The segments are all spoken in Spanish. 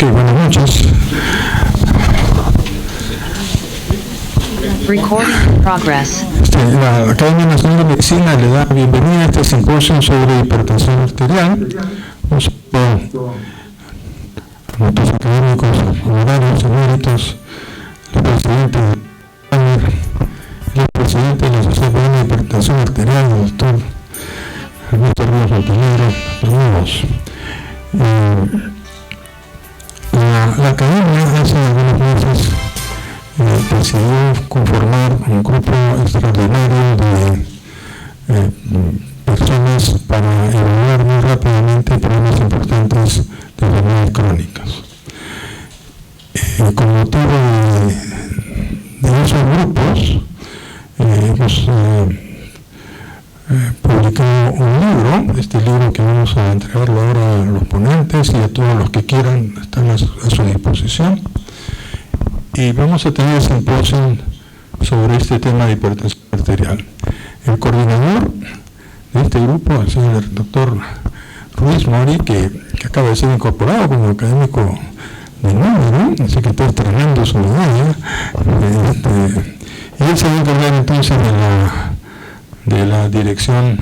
Ok, buenas noches. Recording in progress. La Academia Nacional de Medicina le da bienvenida a este simposio sobre hipertensión arterial. Nuestros académicos, honorarios, eméritos, el presidente de la Sociedad Peruana de Hipertensión Arterial, el doctor Ernesto Ríos Montenegro, amigos. La Academia hace algunos meses decidió conformar un grupo extraordinario de personas para evaluar muy rápidamente problemas importantes de enfermedades crónicas. Con motivo de esos grupos, hemos publicado un libro, este libro que vamos a entregarlo ahora a los ponentes y a todos los que quieran, están a su disposición. Y vamos a tener simposio sobre este tema de hipertensión arterial. El coordinador de este grupo es el doctor Ruiz Mori, que acaba de ser incorporado como académico de número, así que está estrenando su medalla. Y él se va a encargar entonces de la dirección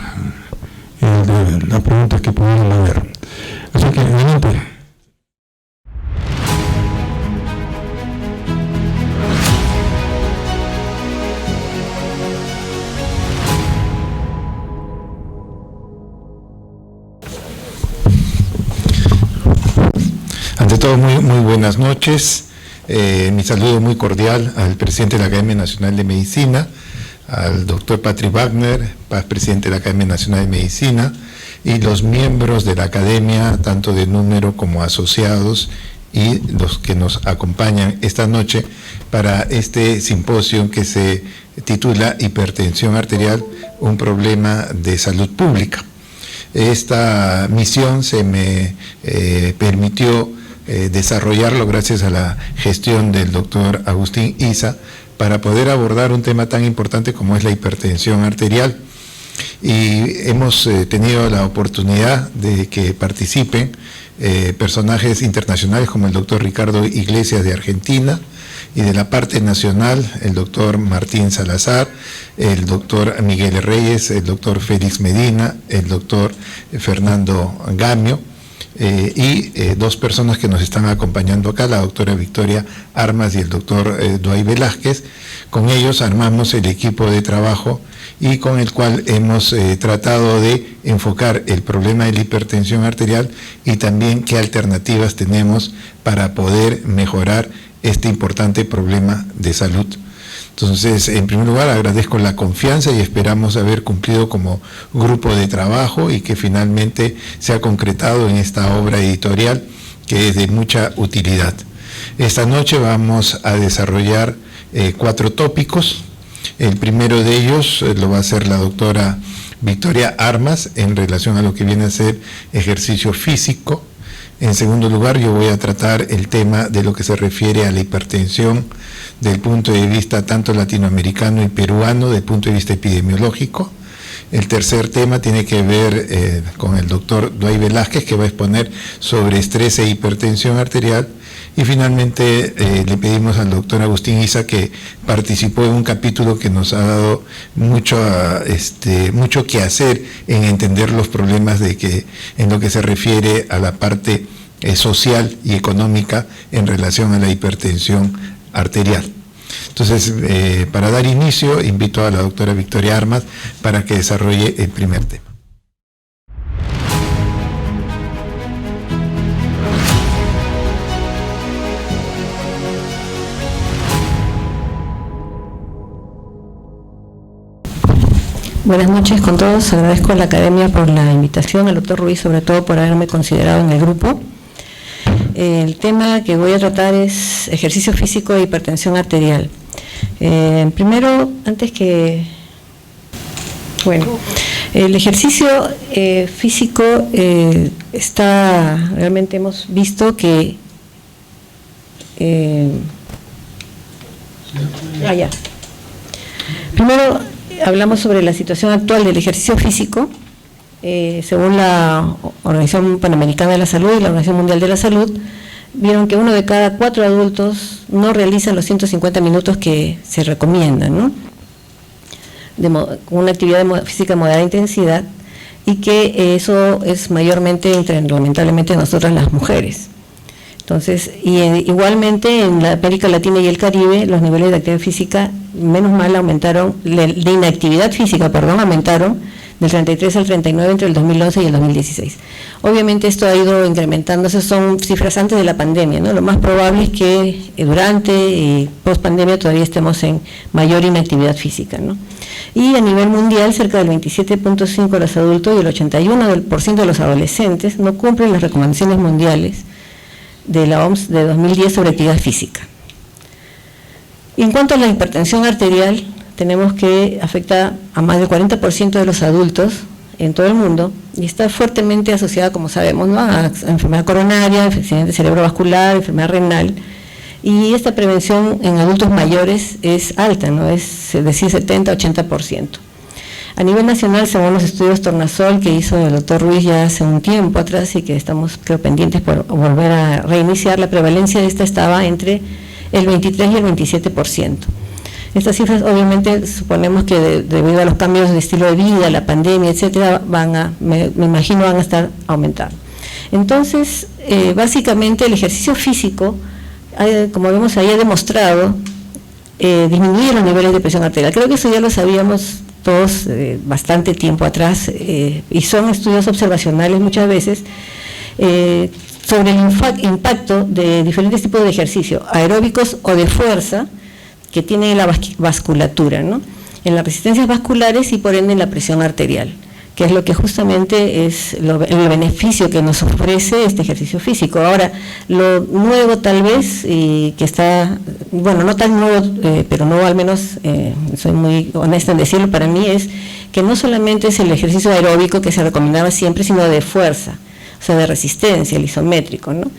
de las preguntas que pudieron haber. Así que, adelante. Ante todo, muy buenas noches. Mi saludo muy cordial al presidente de la Academia Nacional de Medicina, al doctor Patrick Wagner, presidente de la Academia Nacional de Medicina, y los miembros de la Academia, tanto de número como asociados, y los que nos acompañan esta noche para este simposio que se titula Hipertensión Arterial, un problema de salud pública. Esta misión se me permitió desarrollarlo gracias a la gestión del doctor Agustín Isa para poder abordar un tema tan importante como es la hipertensión arterial. Y hemos tenido la oportunidad de que participen personajes internacionales como el doctor Ricardo Iglesias de Argentina, y de la parte nacional el doctor Martín Salazar, el doctor Miguel Reyes, el doctor Félix Medina, el doctor Fernando Gamio, y dos personas que nos están acompañando acá, la doctora Victoria Armas y el doctor Duay Velázquez. Con ellos armamos el equipo de trabajo y con el cual hemos tratado de enfocar el problema de la hipertensión arterial y también qué alternativas tenemos para poder mejorar este importante problema de salud. Entonces, en primer lugar, agradezco la confianza y esperamos haber cumplido como grupo de trabajo y que finalmente se ha concretado en esta obra editorial que es de mucha utilidad. Esta noche vamos a desarrollar 4 tópicos. El primero de ellos lo va a hacer la doctora Victoria Armas en relación a lo que viene a ser ejercicio físico. En segundo lugar, yo voy a tratar el tema de lo que se refiere a la hipertensión desde el punto de vista tanto latinoamericano y peruano, desde el punto de vista epidemiológico. El tercer tema tiene que ver con el doctor Duay Velázquez, que va a exponer sobre estrés e hipertensión arterial. Y finalmente le pedimos al doctor Agustín Isa, que participó en un capítulo que nos ha dado mucho que hacer en entender los problemas en lo que se refiere a la parte social y económica en relación a la hipertensión arterial. Entonces, para dar inicio, invito a la doctora Victoria Armas para que desarrolle el primer tema. Buenas noches con todos. Agradezco a la Academia por la invitación, al doctor Ruiz sobre todo por haberme considerado en el grupo. El tema que voy a tratar es ejercicio físico e hipertensión arterial. Primero, el ejercicio físico realmente hemos visto que primero hablamos sobre la situación actual del ejercicio físico. Según la Organización Panamericana de la Salud y la Organización Mundial de la Salud, vieron que 1 de cada 4 adultos no realizan los 150 minutos que se recomiendan, ¿no? Una actividad física de moderada intensidad, y que eso es mayormente entre, lamentablemente, nosotras las mujeres. Entonces, igualmente en la América Latina y el Caribe, los niveles de actividad física, menos mal, aumentaron, de inactividad física, perdón, aumentaron del 33 al 39 entre el 2011 y el 2016. Obviamente esto ha ido incrementándose, son cifras antes de la pandemia, ¿no? Lo más probable es que durante y post pandemia todavía estemos en mayor inactividad física, ¿no? Y a nivel mundial, cerca del 27.5% de los adultos y el 81% de los adolescentes no cumplen las recomendaciones mundiales de la OMS de 2010 sobre actividad física. Y en cuanto a la hipertensión arterial, tenemos que afecta a más del 40% de los adultos en todo el mundo y está fuertemente asociada, como sabemos, ¿no?, a enfermedad coronaria, accidente cerebrovascular, enfermedad renal, y esta prevención en adultos mayores es alta, ¿no?, es decir, 70-80%. A nivel nacional, según los estudios Tornasol que hizo el doctor Ruiz ya hace un tiempo atrás y que estamos, creo, pendientes por volver a reiniciar, la prevalencia de esta estaba entre el 23 y el 27%. Estas cifras, obviamente, suponemos que debido a los cambios de estilo de vida, la pandemia, etcétera, me imagino van a estar aumentando. Entonces, básicamente el ejercicio físico, como vemos ahí, ha demostrado disminuir los niveles de presión arterial. Creo que eso ya lo sabíamos todos bastante tiempo atrás, y son estudios observacionales muchas veces, sobre el impacto de diferentes tipos de ejercicio, aeróbicos o de fuerza, que tiene la vasculatura, ¿no?, en las resistencias vasculares y por ende en la presión arterial, que es lo que justamente es el beneficio que nos ofrece este ejercicio físico. Ahora, lo nuevo tal vez, y que está, bueno, no tan nuevo, pero no, al menos soy muy honesta en decirlo, para mí es que no solamente es el ejercicio aeróbico que se recomendaba siempre, sino de fuerza, o sea, de resistencia, el isométrico, ¿no?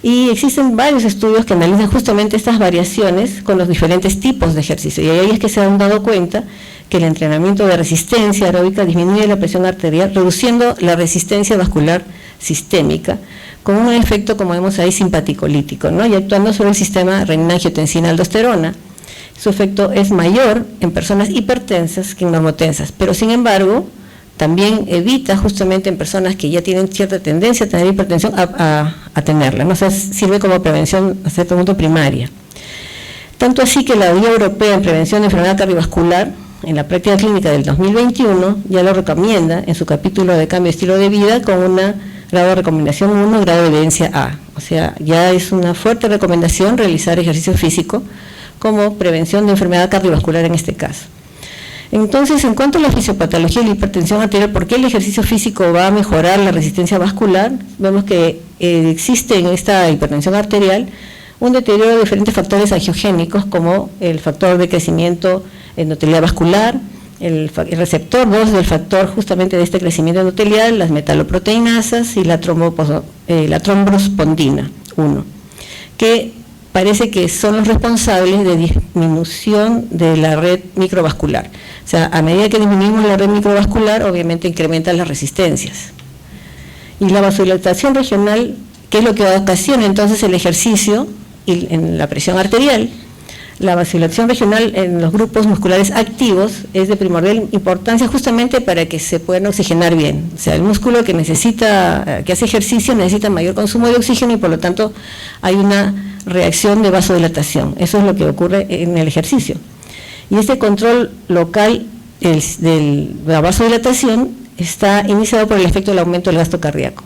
Y existen varios estudios que analizan justamente estas variaciones con los diferentes tipos de ejercicio, y ahí es que se han dado cuenta que el entrenamiento de resistencia aeróbica disminuye la presión arterial, reduciendo la resistencia vascular sistémica, con un efecto, como vemos ahí, simpaticolítico, ¿no?, y actuando sobre el sistema renina-angiotensina-aldosterona. Su efecto es mayor en personas hipertensas que en normotensas, pero sin embargo, también evita justamente en personas que ya tienen cierta tendencia a tener hipertensión a tenerla, ¿no? O sea, sirve como prevención a cierto punto primaria. Tanto así que la Guía Europea en Prevención de Enfermedad Cardiovascular, en la práctica clínica del 2021, ya lo recomienda en su capítulo de cambio de estilo de vida con una grado de recomendación 1, grado de evidencia A. O sea, ya es una fuerte recomendación realizar ejercicio físico como prevención de enfermedad cardiovascular en este caso. Entonces, en cuanto a la fisiopatología y la hipertensión arterial, ¿por qué el ejercicio físico va a mejorar la resistencia vascular? Vemos que existe en esta hipertensión arterial un deterioro de diferentes factores angiogénicos, como el factor de crecimiento endotelial vascular, el receptor 2 del factor justamente de este crecimiento endotelial, las metaloproteinasas y la trombospondina 1, que parece que son los responsables de disminución de la red microvascular. O sea, a medida que disminuimos la red microvascular, obviamente incrementan las resistencias. Y la vasodilatación regional, que es lo que ocasiona entonces el ejercicio y en la presión arterial. La vasodilatación regional en los grupos musculares activos es de primordial importancia justamente para que se puedan oxigenar bien. O sea, el músculo que hace ejercicio necesita mayor consumo de oxígeno y por lo tanto hay una reacción de vasodilatación. Eso es lo que ocurre en el ejercicio. Y este control local de la vasodilatación está iniciado por el efecto del aumento del gasto cardíaco,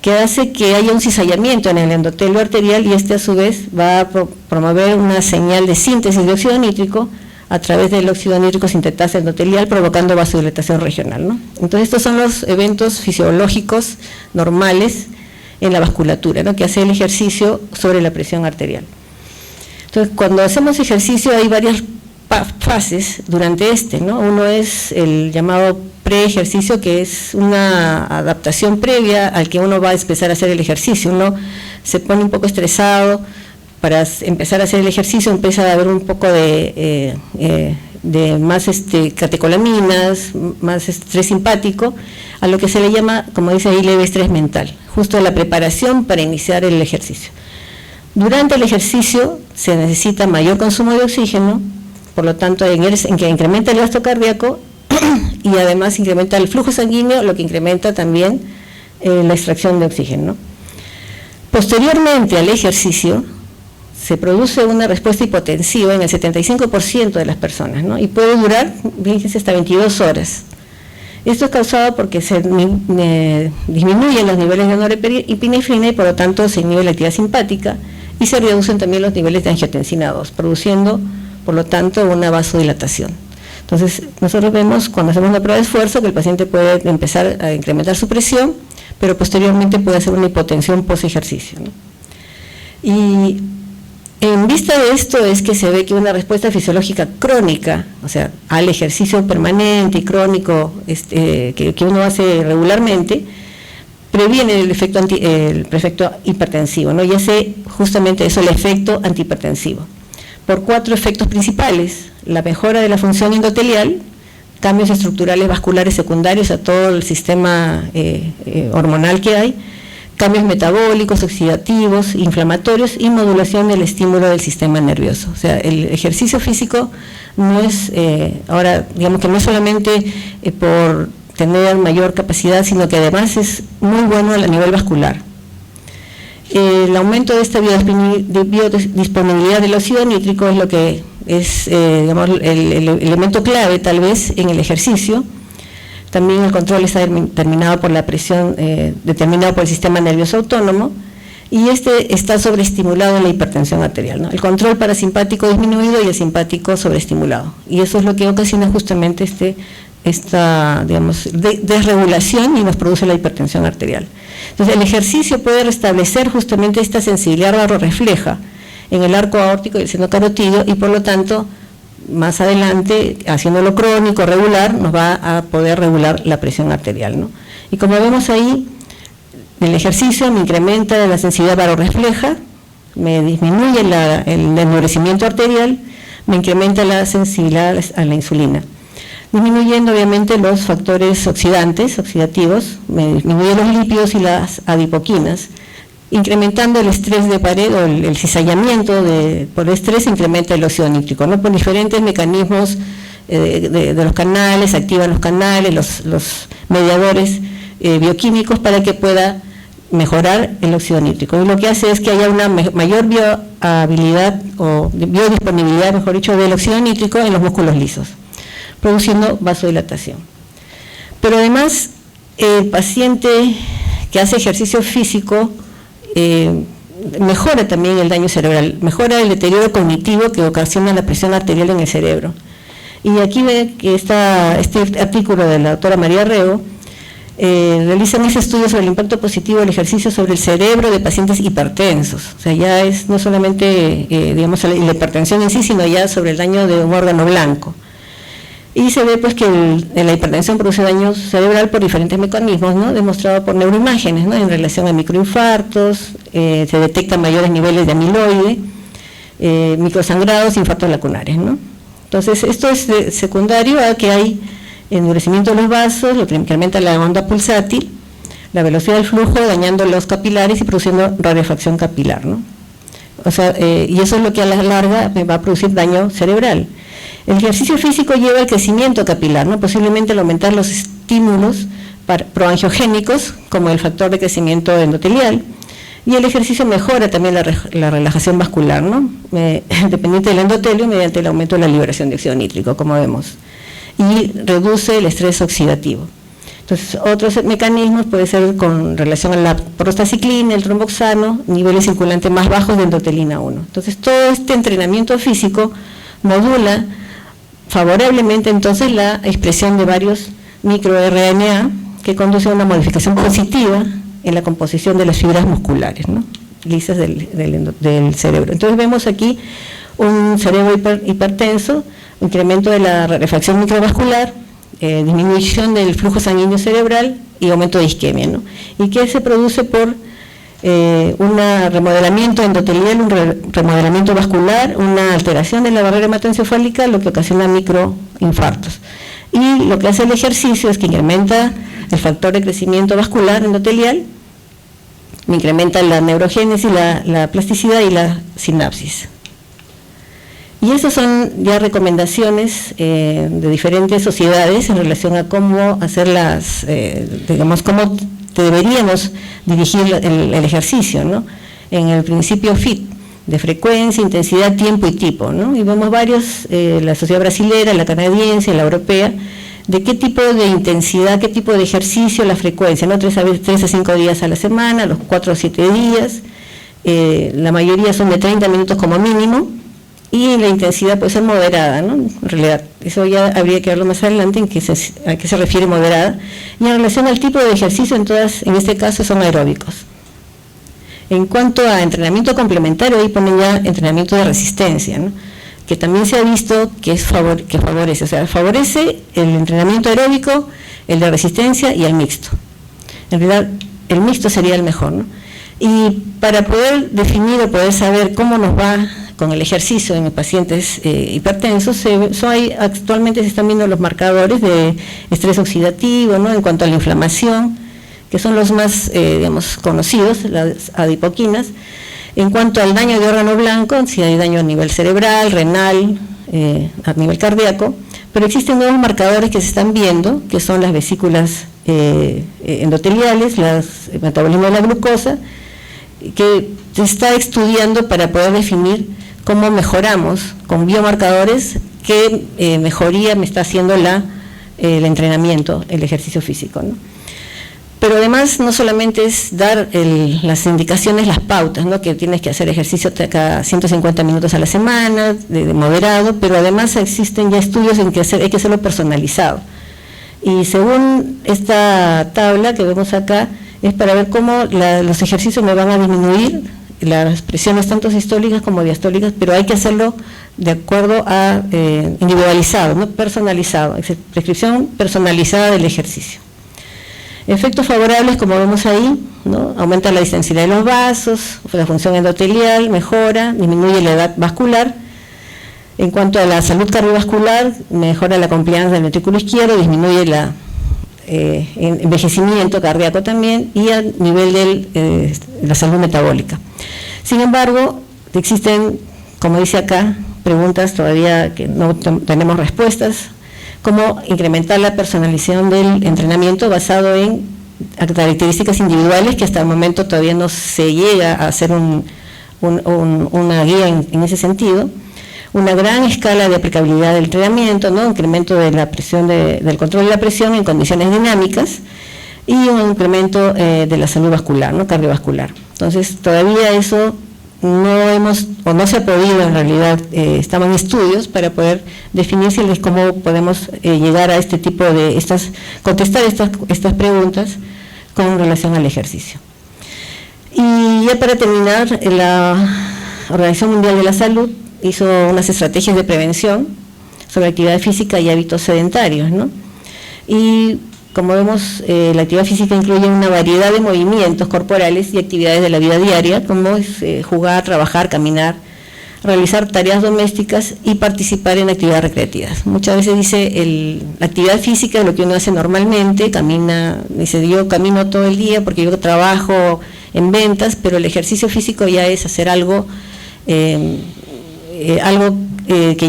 que hace que haya un cizallamiento en el endotelio arterial, y este a su vez va a promover una señal de síntesis de óxido nítrico a través del óxido nítrico sintetasa endotelial, provocando vasodilatación regional, ¿no? Entonces, estos son los eventos fisiológicos normales en la vasculatura, ¿no?, que hace el ejercicio sobre la presión arterial. Entonces, cuando hacemos ejercicio hay varias fases durante ¿no? Uno es el llamado pre-ejercicio, que es una adaptación previa al que uno va a empezar a hacer el ejercicio. Uno se pone un poco estresado para empezar a hacer el ejercicio, empieza a haber un poco de más catecolaminas, más estrés simpático, a lo que se le llama, como dice ahí, leve estrés mental, justo la preparación para iniciar el ejercicio. Durante el ejercicio se necesita mayor consumo de oxígeno, por lo tanto en que incrementa el gasto cardíaco y además incrementa el flujo sanguíneo, lo que incrementa también la extracción de oxígeno, ¿no? Posteriormente al ejercicio se produce una respuesta hipotensiva en el 75% de las personas, ¿no? Y puede durar, fíjense, hasta 22 horas. Esto es causado porque se disminuyen los niveles de norepinefrina y por lo tanto se inhibe la actividad simpática y se reducen también los niveles de angiotensina 2, produciendo por lo tanto una vasodilatación. Entonces nosotros vemos cuando hacemos una prueba de esfuerzo que el paciente puede empezar a incrementar su presión, pero posteriormente puede hacer una hipotensión post ejercicio, ¿no? Y en vista de esto es que se ve que una respuesta fisiológica crónica, o sea, al ejercicio permanente y crónico que uno hace regularmente, previene el efecto hipertensivo, ¿no? Y hace justamente eso, el efecto antihipertensivo, por 4 efectos principales: la mejora de la función endotelial, cambios estructurales vasculares secundarios a todo el sistema hormonal que hay, cambios metabólicos, oxidativos, inflamatorios y modulación del estímulo del sistema nervioso. O sea, el ejercicio físico no es, ahora digamos que no es solamente por tener mayor capacidad, sino que además es muy bueno a nivel vascular. El aumento de esta biodisponibilidad del óxido nítrico es lo que es digamos, el elemento clave tal vez en el ejercicio. También el control está determinado por la presión, determinado por el sistema nervioso autónomo, y está sobreestimulado en la hipertensión arterial, ¿no? El control parasimpático disminuido y el simpático sobreestimulado, y eso es lo que ocasiona justamente esta digamos, desregulación y nos produce la hipertensión arterial. Entonces el ejercicio puede restablecer justamente esta sensibilidad barorrefleja en el arco aórtico y el seno carotídeo, y por lo tanto más adelante, haciéndolo crónico, regular, nos va a poder regular la presión arterial, ¿no? Y como vemos ahí, el ejercicio me incrementa la sensibilidad barorrefleja, me disminuye el endurecimiento arterial, me incrementa la sensibilidad a la insulina, disminuyendo obviamente los factores oxidativos, me disminuye los lípidos y las adipoquinas, incrementando el estrés de pared o el cizallamiento por estrés, incrementa el óxido nítrico, ¿no? Por diferentes mecanismos de los canales, activan los canales, los mediadores bioquímicos para que pueda mejorar el óxido nítrico. Y lo que hace es que haya una mayor biohabilidad o biodisponibilidad, mejor dicho, del óxido nítrico en los músculos lisos, produciendo vasodilatación. Pero además, el paciente que hace ejercicio físico mejora también el daño cerebral, mejora el deterioro cognitivo que ocasiona la presión arterial en el cerebro. Y aquí ve que este artículo de la doctora María Reo realizan ese estudio sobre el impacto positivo del ejercicio sobre el cerebro de pacientes hipertensos. O sea, ya es no solamente digamos la hipertensión en sí, sino ya sobre el daño de un órgano blanco. Y se ve pues que la hipertensión produce daño cerebral por diferentes mecanismos, ¿no? Demostrado por neuroimágenes, ¿no? En relación a microinfartos, se detectan mayores niveles de amiloide, microsangrados, infartos lacunares, ¿no? Entonces esto es secundario a que hay endurecimiento de los vasos, lo que incrementa la onda pulsátil, la velocidad del flujo, dañando los capilares y produciendo rarefacción capilar, ¿no? O sea, y eso es lo que a la larga me va a producir daño cerebral. El ejercicio físico lleva al crecimiento capilar, ¿no? Posiblemente al aumentar los estímulos proangiogénicos, como el factor de crecimiento endotelial, y el ejercicio mejora también la relajación vascular, ¿no? Dependiente del endotelio, mediante el aumento de la liberación de óxido nítrico, como vemos, y reduce el estrés oxidativo. Entonces, otros mecanismos puede ser con relación a la prostaciclina, el tromboxano, niveles circulantes más bajos de endotelina 1. Entonces, todo este entrenamiento físico modula favorablemente entonces la expresión de varios microRNA que conduce a una modificación positiva en la composición de las fibras musculares, ¿no? Lisas del cerebro. Entonces vemos aquí un cerebro hipertenso, incremento de la rarefacción microvascular, disminución del flujo sanguíneo cerebral y aumento de isquemia, ¿no? Y que se produce por un remodelamiento endotelial, un remodelamiento vascular, una alteración de la barrera hematoencefálica, lo que ocasiona microinfartos. Y lo que hace el ejercicio es que incrementa el factor de crecimiento vascular endotelial, incrementa la neurogénesis, la plasticidad y la sinapsis. Y esas son ya recomendaciones de diferentes sociedades en relación a cómo hacer cómo deberíamos dirigir el ejercicio, ¿no? En el principio FIT, de frecuencia, intensidad, tiempo y tipo, ¿no? Y vemos varios, la sociedad brasilera, la canadiense, la europea, de qué tipo de intensidad, qué tipo de ejercicio, la frecuencia, ¿no? 3 a 5 días a la semana, los 4 a 7 días, la mayoría son de 30 minutos como mínimo, y la intensidad puede ser moderada, ¿no? En realidad, eso ya habría que verlo más adelante, a qué se refiere moderada, y en relación al tipo de ejercicio, en este caso son aeróbicos. En cuanto a entrenamiento complementario, ahí ponen ya entrenamiento de resistencia, ¿no? Que también se ha visto que favorece, o sea, favorece el entrenamiento aeróbico, el de resistencia y el mixto. En realidad, el mixto sería el mejor, ¿no? Y para poder definir o poder saber cómo nos va con el ejercicio en pacientes hipertensos, actualmente se están viendo los marcadores de estrés oxidativo, ¿no? En cuanto a la inflamación, que son los más conocidos, las adipoquinas. En cuanto al daño de órgano blanco, si hay daño a nivel cerebral, renal, a nivel cardíaco, pero existen nuevos marcadores que se están viendo, que son las vesículas endoteliales, el metabolismo de la glucosa, que se está estudiando para poder definir cómo mejoramos con biomarcadores qué mejoría me está haciendo el entrenamiento, el ejercicio físico, ¿no? Pero además no solamente es dar las indicaciones, las pautas, ¿no? Que tienes que hacer ejercicio cada 150 minutos a la semana, de moderado, pero además existen ya estudios en que hay que hacerlo personalizado. Y según esta tabla que vemos acá, es para ver cómo los ejercicios me van a disminuir las presiones tanto sistólicas como diastólicas, pero hay que hacerlo de acuerdo a individualizado, ¿no? Personalizado, prescripción personalizada del ejercicio. Efectos favorables, como vemos ahí, ¿no? Aumenta la distensidad de los vasos, la función endotelial mejora, disminuye la edad vascular. En cuanto a la salud cardiovascular, mejora la compliance del ventrículo izquierdo, disminuye el envejecimiento cardíaco también, y a nivel de la salud metabólica. Sin embargo, existen, como dice acá, preguntas todavía que no tenemos respuestas. Cómo incrementar la personalización del entrenamiento basado en características individuales, que hasta el momento todavía no se llega a hacer una guía en ese sentido. Una gran escala de aplicabilidad del entrenamiento, ¿no? Incremento de la presión del control de la presión en condiciones dinámicas, y un incremento de la salud vascular, ¿no? Cardiovascular. Entonces, todavía eso no se ha podido, en realidad, estamos en estudios para poder definir cómo podemos llegar a este tipo de contestar estas preguntas con relación al ejercicio. Y ya para terminar, la Organización Mundial de la Salud hizo unas estrategias de prevención sobre actividad física y hábitos sedentarios, ¿no? Y como vemos, la actividad física incluye una variedad de movimientos corporales y actividades de la vida diaria, como es jugar, trabajar, caminar, realizar tareas domésticas y participar en actividades recreativas. Muchas veces dice, la actividad física es lo que uno hace normalmente, dice, yo camino todo el día porque yo trabajo en ventas, pero el ejercicio físico ya es hacer algo que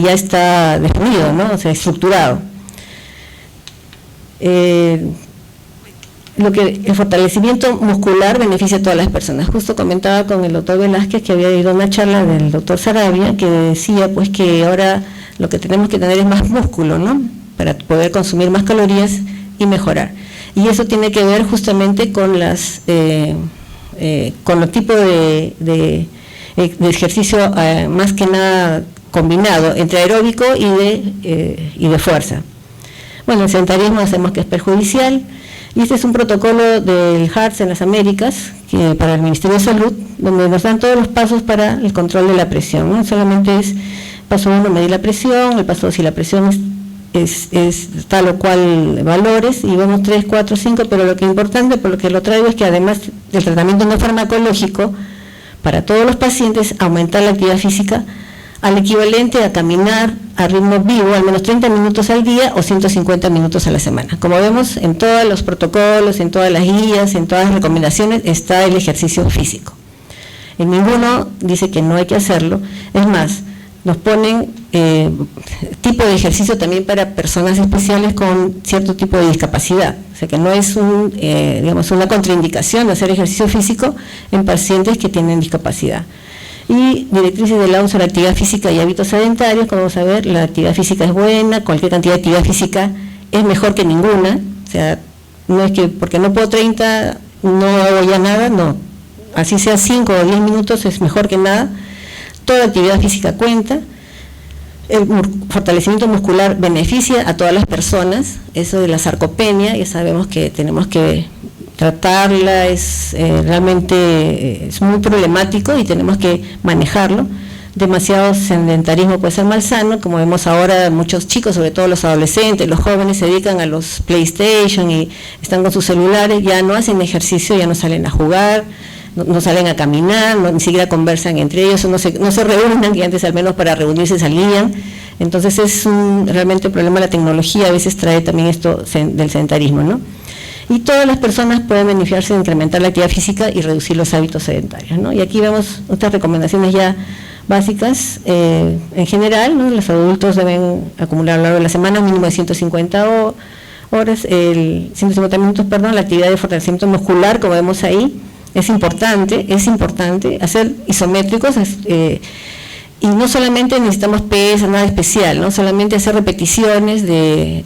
ya está definido, ¿no? O sea, estructurado. El fortalecimiento muscular beneficia a todas las personas. Justo comentaba con el doctor Velázquez que había ido a una charla del doctor Sarabia, que decía pues que ahora lo que tenemos que tener es más músculo, ¿no? Para poder consumir más calorías y mejorar. Y eso tiene que ver justamente con los tipos de ejercicio, más que nada combinado entre aeróbico y de fuerza. Bueno, el sedentarismo sabemos que es perjudicial, y este es un protocolo del HARTS en las Américas, para el Ministerio de Salud, donde nos dan todos los pasos para el control de la presión, ¿no? Solamente es paso 1, medir la presión, el paso 2, si la presión es tal o cual valores, y vemos 3, 4, 5, pero lo que es importante, por lo que lo traigo, es que además del tratamiento no farmacológico, para todos los pacientes, aumentar la actividad física al equivalente a caminar a ritmo vivo al menos 30 minutos al día o 150 minutos a la semana. Como vemos, en todos los protocolos, en todas las guías, en todas las recomendaciones está el ejercicio físico. En ninguno dice que no hay que hacerlo. Es más, nos ponen tipo de ejercicio también para personas especiales con cierto tipo de discapacidad. O sea que no es digamos, una contraindicación de hacer ejercicio físico en pacientes que tienen discapacidad. Y directrices de la OMS sobre actividad física y hábitos sedentarios. Como vamos a ver, la actividad física es buena, cualquier cantidad de actividad física es mejor que ninguna. O sea, no es que porque no puedo 30, no hago ya nada, no. Así sea 5 o 10 minutos es mejor que nada. Toda actividad física cuenta. El fortalecimiento muscular beneficia a todas las personas. Eso de la sarcopenia, ya sabemos que tenemos que tratarla, realmente es muy problemático y tenemos que manejarlo. Demasiado sedentarismo puede ser malsano, como vemos ahora muchos chicos, sobre todo los adolescentes, los jóvenes, se dedican a los PlayStation y están con sus celulares, ya no hacen ejercicio, ya no salen a jugar, no salen a caminar, ni siquiera conversan entre ellos, no se reúnen, que antes al menos para reunirse salían. Entonces es realmente un problema. La tecnología a veces trae también esto del sedentarismo, ¿no? Y todas las personas pueden beneficiarse de incrementar la actividad física y reducir los hábitos sedentarios, ¿no? Y aquí vemos otras recomendaciones ya básicas. En general, ¿no? Los adultos deben acumular a lo largo de la semana un mínimo de 150 horas, 150 minutos, perdón. La actividad de fortalecimiento muscular, como vemos ahí, es importante hacer isométricos, y no solamente necesitamos pesas, nada especial, no solamente hacer repeticiones de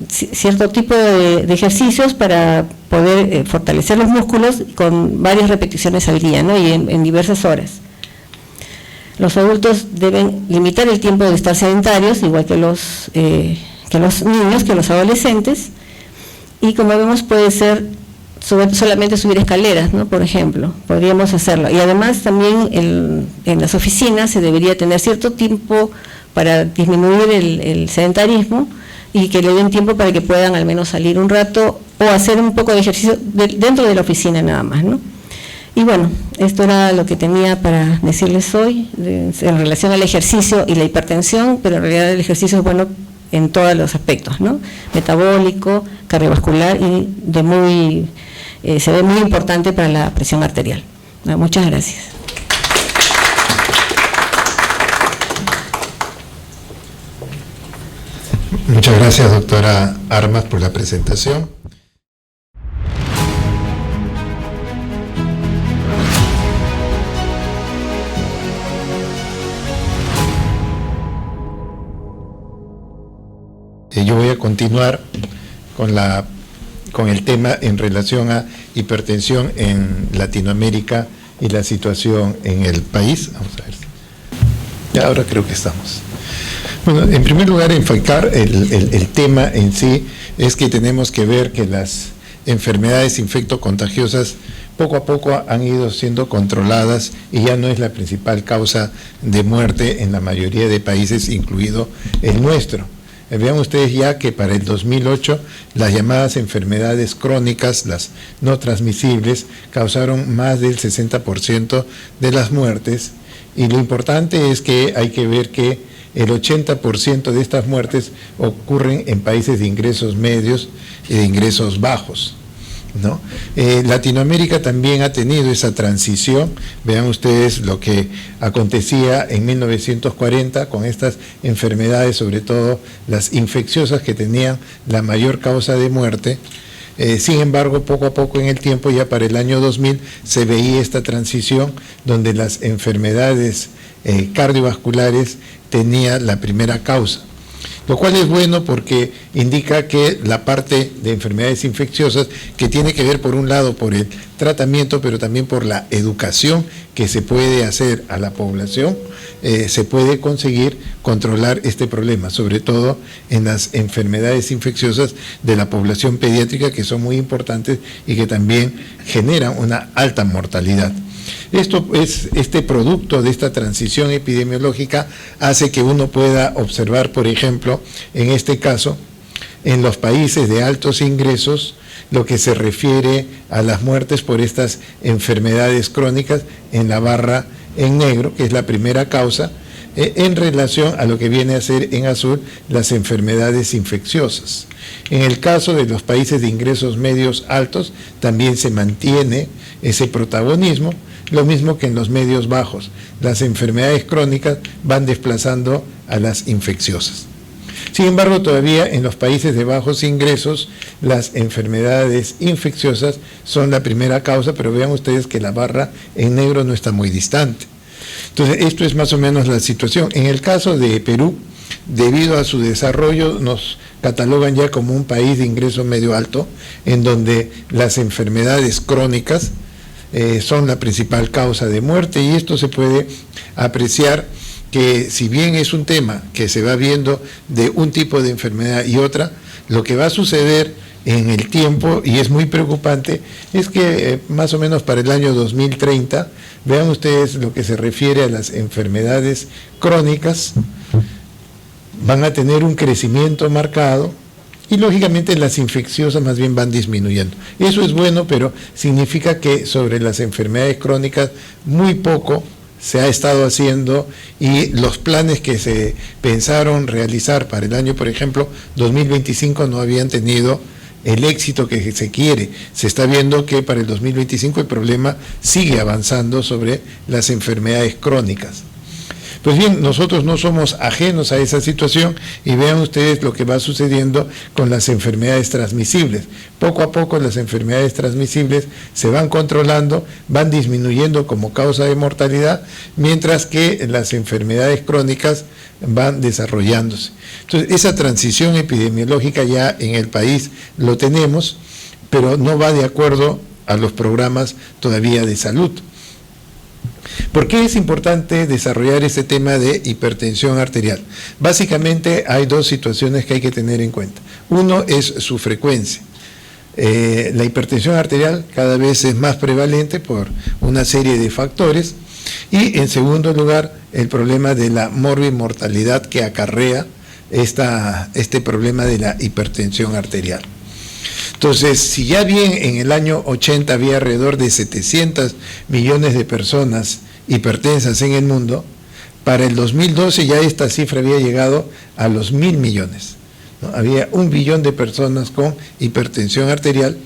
cierto tipo de ejercicios para poder fortalecer los músculos con varias repeticiones al día, ¿no? Y en diversas horas. Los adultos deben limitar el tiempo de estar sedentarios, igual que los niños, que los adolescentes, y como vemos puede ser solamente subir escaleras, ¿no? Por ejemplo, podríamos hacerlo. Y además también en las oficinas se debería tener cierto tiempo para disminuir el sedentarismo y que le den tiempo para que puedan al menos salir un rato o hacer un poco de ejercicio dentro de la oficina nada más, ¿no? Y bueno, esto era lo que tenía para decirles hoy en relación al ejercicio y la hipertensión, pero en realidad el ejercicio es bueno en todos los aspectos, ¿no? Metabólico, cardiovascular y se ve muy importante para la presión arterial. Muchas gracias. Muchas gracias, doctora Armas, por la presentación. Yo voy a continuar con el tema en relación a hipertensión en Latinoamérica y la situación en el país. Vamos a ver. Ya ahora creo que estamos. Bueno, en primer lugar, enfocar el tema en sí es que tenemos que ver que las enfermedades infectocontagiosas poco a poco han ido siendo controladas y ya no es la principal causa de muerte en la mayoría de países, incluido el nuestro. Vean ustedes ya que para el 2008 las llamadas enfermedades crónicas, las no transmisibles, causaron más del 60% de las muertes, y lo importante es que hay que ver que el 80% de estas muertes ocurren en países de ingresos medios y de ingresos bajos, ¿no? Latinoamérica también ha tenido esa transición. Vean ustedes lo que acontecía en 1940 con estas enfermedades, sobre todo las infecciosas, que tenían la mayor causa de muerte. Sin embargo, poco a poco en el tiempo, ya para el año 2000, se veía esta transición donde las enfermedades cardiovasculares tenían la primera causa. Lo cual es bueno porque indica que la parte de enfermedades infecciosas, que tiene que ver por un lado por el tratamiento, pero también por la educación que se puede hacer a la población, se puede conseguir controlar este problema, sobre todo en las enfermedades infecciosas de la población pediátrica, que son muy importantes y que también generan una alta mortalidad. Este producto de esta transición epidemiológica hace que uno pueda observar, por ejemplo, en este caso, en los países de altos ingresos, lo que se refiere a las muertes por estas enfermedades crónicas en la barra en negro, que es la primera causa, en relación a lo que viene a ser en azul las enfermedades infecciosas. En el caso de los países de ingresos medios altos, también se mantiene ese protagonismo, lo mismo que en los medios bajos. Las enfermedades crónicas van desplazando a las infecciosas. Sin embargo, todavía en los países de bajos ingresos, las enfermedades infecciosas son la primera causa, pero vean ustedes que la barra en negro no está muy distante. Entonces, esto es más o menos la situación. En el caso de Perú, debido a su desarrollo, nos catalogan ya como un país de ingreso medio alto, en donde las enfermedades crónicas son la principal causa de muerte, y esto se puede apreciar que, si bien es un tema que se va viendo de un tipo de enfermedad y otra, lo que va a suceder en el tiempo, y es muy preocupante, es que más o menos para el año 2030, vean ustedes lo que se refiere a las enfermedades crónicas, van a tener un crecimiento marcado, y lógicamente las infecciosas más bien van disminuyendo. Eso es bueno, pero significa que sobre las enfermedades crónicas muy poco se ha estado haciendo, y los planes que se pensaron realizar para el año, por ejemplo, 2025, no habían tenido el éxito que se quiere. Se está viendo que para el 2025 el problema sigue avanzando sobre las enfermedades crónicas. Pues bien, nosotros no somos ajenos a esa situación, y vean ustedes lo que va sucediendo con las enfermedades transmisibles. Poco a poco las enfermedades transmisibles se van controlando, van disminuyendo como causa de mortalidad, mientras que las enfermedades crónicas van desarrollándose. Entonces, esa transición epidemiológica ya en el país lo tenemos, pero no va de acuerdo a los programas todavía de salud. ¿Por qué es importante desarrollar este tema de hipertensión arterial? Básicamente hay dos situaciones que hay que tener en cuenta. Uno es su frecuencia. La hipertensión arterial cada vez es más prevalente por una serie de factores, y en segundo lugar el problema de la morbimortalidad que acarrea este problema de la hipertensión arterial. Entonces, si ya bien en el año 80 había alrededor de 700 millones de personas hipertensas en el mundo, para el 2012 ya esta cifra había llegado a los 1.000 millones. ¿No? Había 1 billón de personas con hipertensión arterial,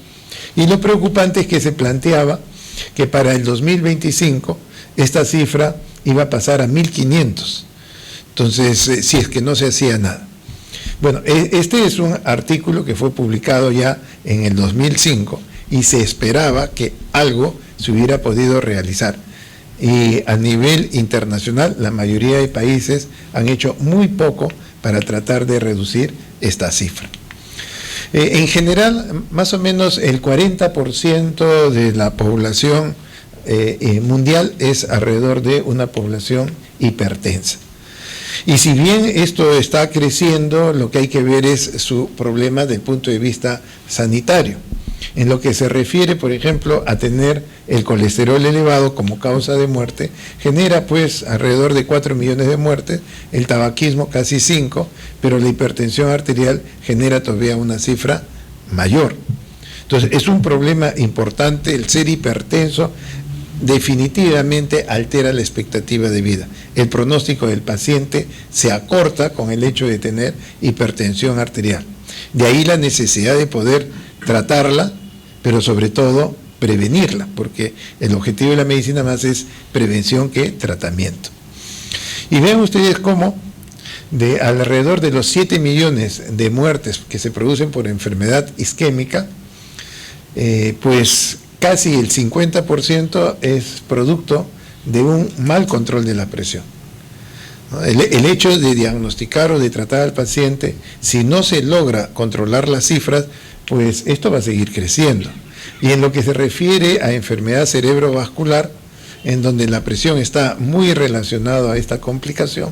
y lo preocupante es que se planteaba que para el 2025 esta cifra iba a pasar a 1.500. Entonces, si es que no se hacía nada. Bueno, este es un artículo que fue publicado ya en el 2005, y se esperaba que algo se hubiera podido realizar. Y a nivel internacional, la mayoría de países han hecho muy poco para tratar de reducir esta cifra. En general, más o menos el 40% de la población mundial es alrededor de una población hipertensa. Y si bien esto está creciendo, lo que hay que ver es su problema desde el punto de vista sanitario. En lo que se refiere, por ejemplo, a tener el colesterol elevado como causa de muerte, genera pues alrededor de 4 millones de muertes, el tabaquismo casi 5, pero la hipertensión arterial genera todavía una cifra mayor. Entonces, es un problema importante. El ser hipertenso definitivamente altera la expectativa de vida. El pronóstico del paciente se acorta con el hecho de tener hipertensión arterial. De ahí la necesidad de poder tratarla, pero sobre todo prevenirla, porque el objetivo de la medicina más es prevención que tratamiento. Y vean ustedes cómo de alrededor de los 7 millones de muertes que se producen por enfermedad isquémica, pues casi el 50% es producto de un mal control de la presión. El hecho de diagnosticar o de tratar al paciente, si no se logra controlar las cifras, pues esto va a seguir creciendo. Y en lo que se refiere a enfermedad cerebrovascular, en donde la presión está muy relacionada a esta complicación,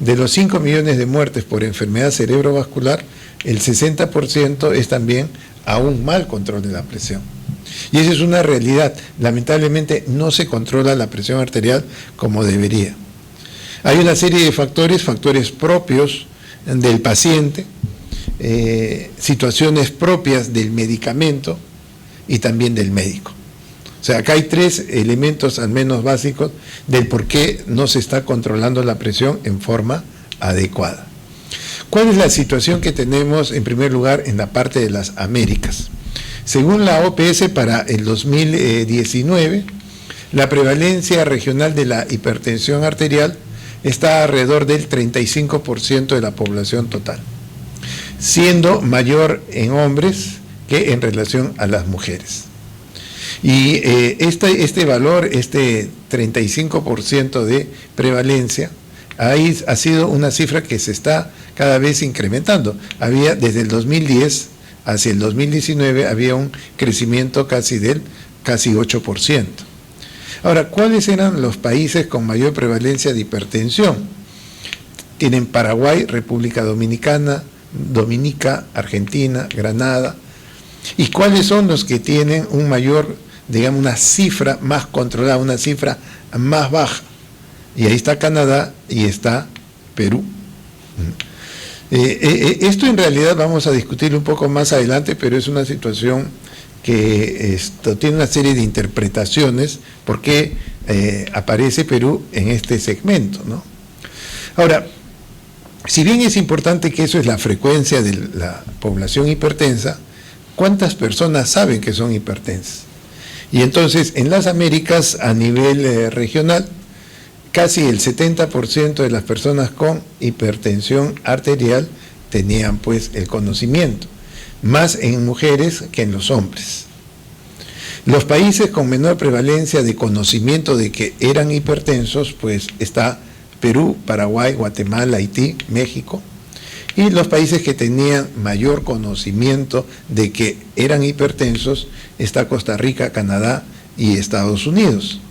de los 5 millones de muertes por enfermedad cerebrovascular, el 60% es también a un mal control de la presión. Y esa es una realidad. Lamentablemente no se controla la presión arterial como debería. Hay una serie de factores propios del paciente, situaciones propias del medicamento y también del médico. O sea, acá hay 3 elementos al menos básicos del por qué no se está controlando la presión en forma adecuada. ¿Cuál es la situación que tenemos en primer lugar en la parte de las Américas? Según la OPS para el 2019, la prevalencia regional de la hipertensión arterial está alrededor del 35% de la población total, siendo mayor en hombres que en relación a las mujeres. Y este valor, este 35% de prevalencia, ahí ha sido una cifra que se está cada vez incrementando. Había desde el 2010 hacia el 2019 había un crecimiento casi 8%. Ahora, ¿cuáles eran los países con mayor prevalencia de hipertensión? Tienen Paraguay, República Dominicana, Argentina, Granada. ¿Y cuáles son los que tienen un mayor, digamos, una cifra más controlada, una cifra más baja? Y ahí está Canadá y está Perú. Esto en realidad vamos a discutir un poco más adelante, pero es una situación que tiene una serie de interpretaciones por qué aparece Perú en este segmento, ¿no? Ahora, si bien es importante que eso es la frecuencia de la población hipertensa, ¿cuántas personas saben que son hipertensas? Y entonces, en las Américas, a nivel regional, casi el 70% de las personas con hipertensión arterial tenían pues el conocimiento, más en mujeres que en los hombres. Los países con menor prevalencia de conocimiento de que eran hipertensos, pues está Perú, Paraguay, Guatemala, Haití, México. Y los países que tenían mayor conocimiento de que eran hipertensos está Costa Rica, Canadá y Estados Unidos.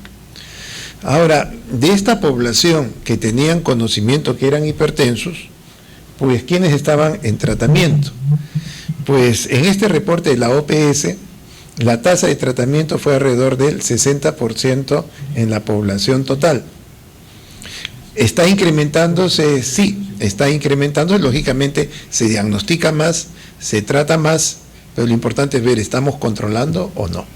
Ahora, de esta población que tenían conocimiento que eran hipertensos, pues ¿quiénes estaban en tratamiento? Pues en este reporte de la OPS, la tasa de tratamiento fue alrededor del 60% en la población total. ¿Está incrementándose? Sí, está incrementándose, lógicamente se diagnostica más, se trata más, pero lo importante es ver, ¿estamos controlando o no?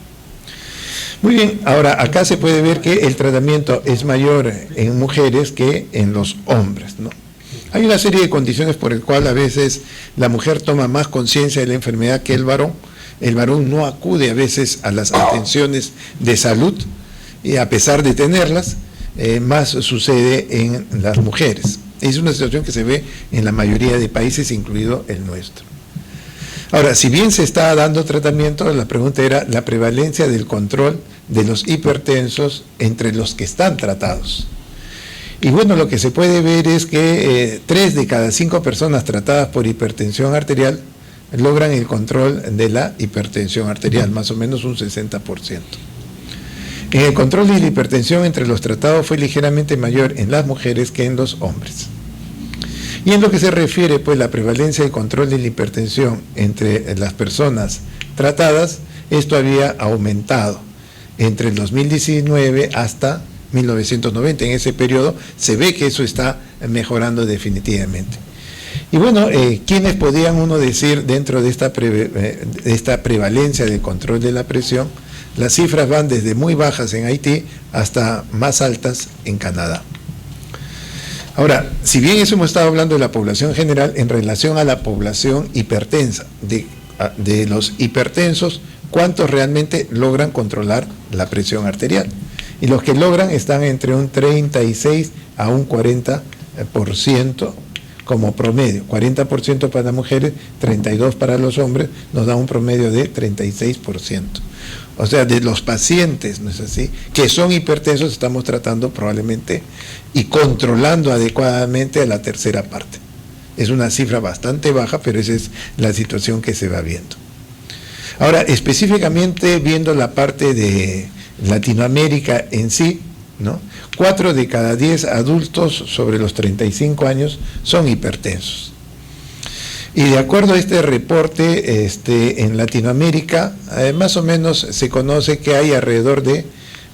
Muy bien, ahora acá se puede ver que el tratamiento es mayor en mujeres que en los hombres, ¿no? Hay una serie de condiciones por el cual a veces la mujer toma más conciencia de la enfermedad que el varón. El varón no acude a veces a las atenciones de salud, y a pesar de tenerlas, más sucede en las mujeres. Es una situación que se ve en la mayoría de países, incluido el nuestro. Ahora, si bien se está dando tratamiento, la pregunta era la prevalencia del control de los hipertensos entre los que están tratados. Y bueno, lo que se puede ver es que 3 de cada 5 personas tratadas por hipertensión arterial logran el control de la hipertensión arterial, más o menos un 60%. En el control de la hipertensión entre los tratados fue ligeramente mayor en las mujeres que en los hombres. Y en lo que se refiere, pues, la prevalencia y control de la hipertensión entre las personas tratadas, esto había aumentado entre el 2019 hasta 1990. En ese periodo se ve que eso está mejorando definitivamente. Y bueno, ¿quiénes podían uno decir dentro de esta prevalencia de control de la presión? Las cifras van desde muy bajas en Haití hasta más altas en Canadá. Ahora, si bien eso hemos estado hablando de la población general, en relación a la población hipertensa, de los hipertensos, ¿cuántos realmente logran controlar la presión arterial? Y los que logran están entre un 36 a un 40% como promedio. 40% para las mujeres, 32% para los hombres, nos da un promedio de 36%. O sea, de los pacientes, ¿no es así?, que son hipertensos, estamos tratando probablemente y controlando adecuadamente a la tercera parte. Es una cifra bastante baja, pero esa es la situación que se va viendo. Ahora, específicamente viendo la parte de Latinoamérica en sí, ¿no?, 4 de cada 10 adultos sobre los 35 años son hipertensos. Y de acuerdo a este reporte, en Latinoamérica, más o menos se conoce que hay alrededor de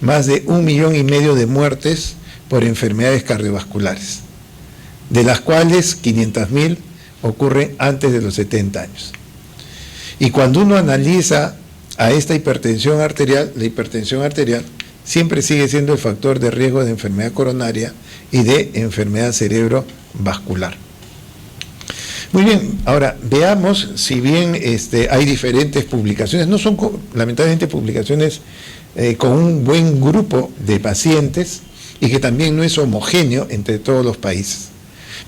más de 1,5 millones de muertes por enfermedades cardiovasculares, de las cuales 500.000 ocurren antes de los 70 años. Y cuando uno analiza a esta hipertensión arterial, la hipertensión arterial siempre sigue siendo el factor de riesgo de enfermedad coronaria y de enfermedad cerebrovascular. Muy bien, ahora veamos, si bien hay diferentes publicaciones, no son lamentablemente publicaciones con un buen grupo de pacientes y que también no es homogéneo entre todos los países.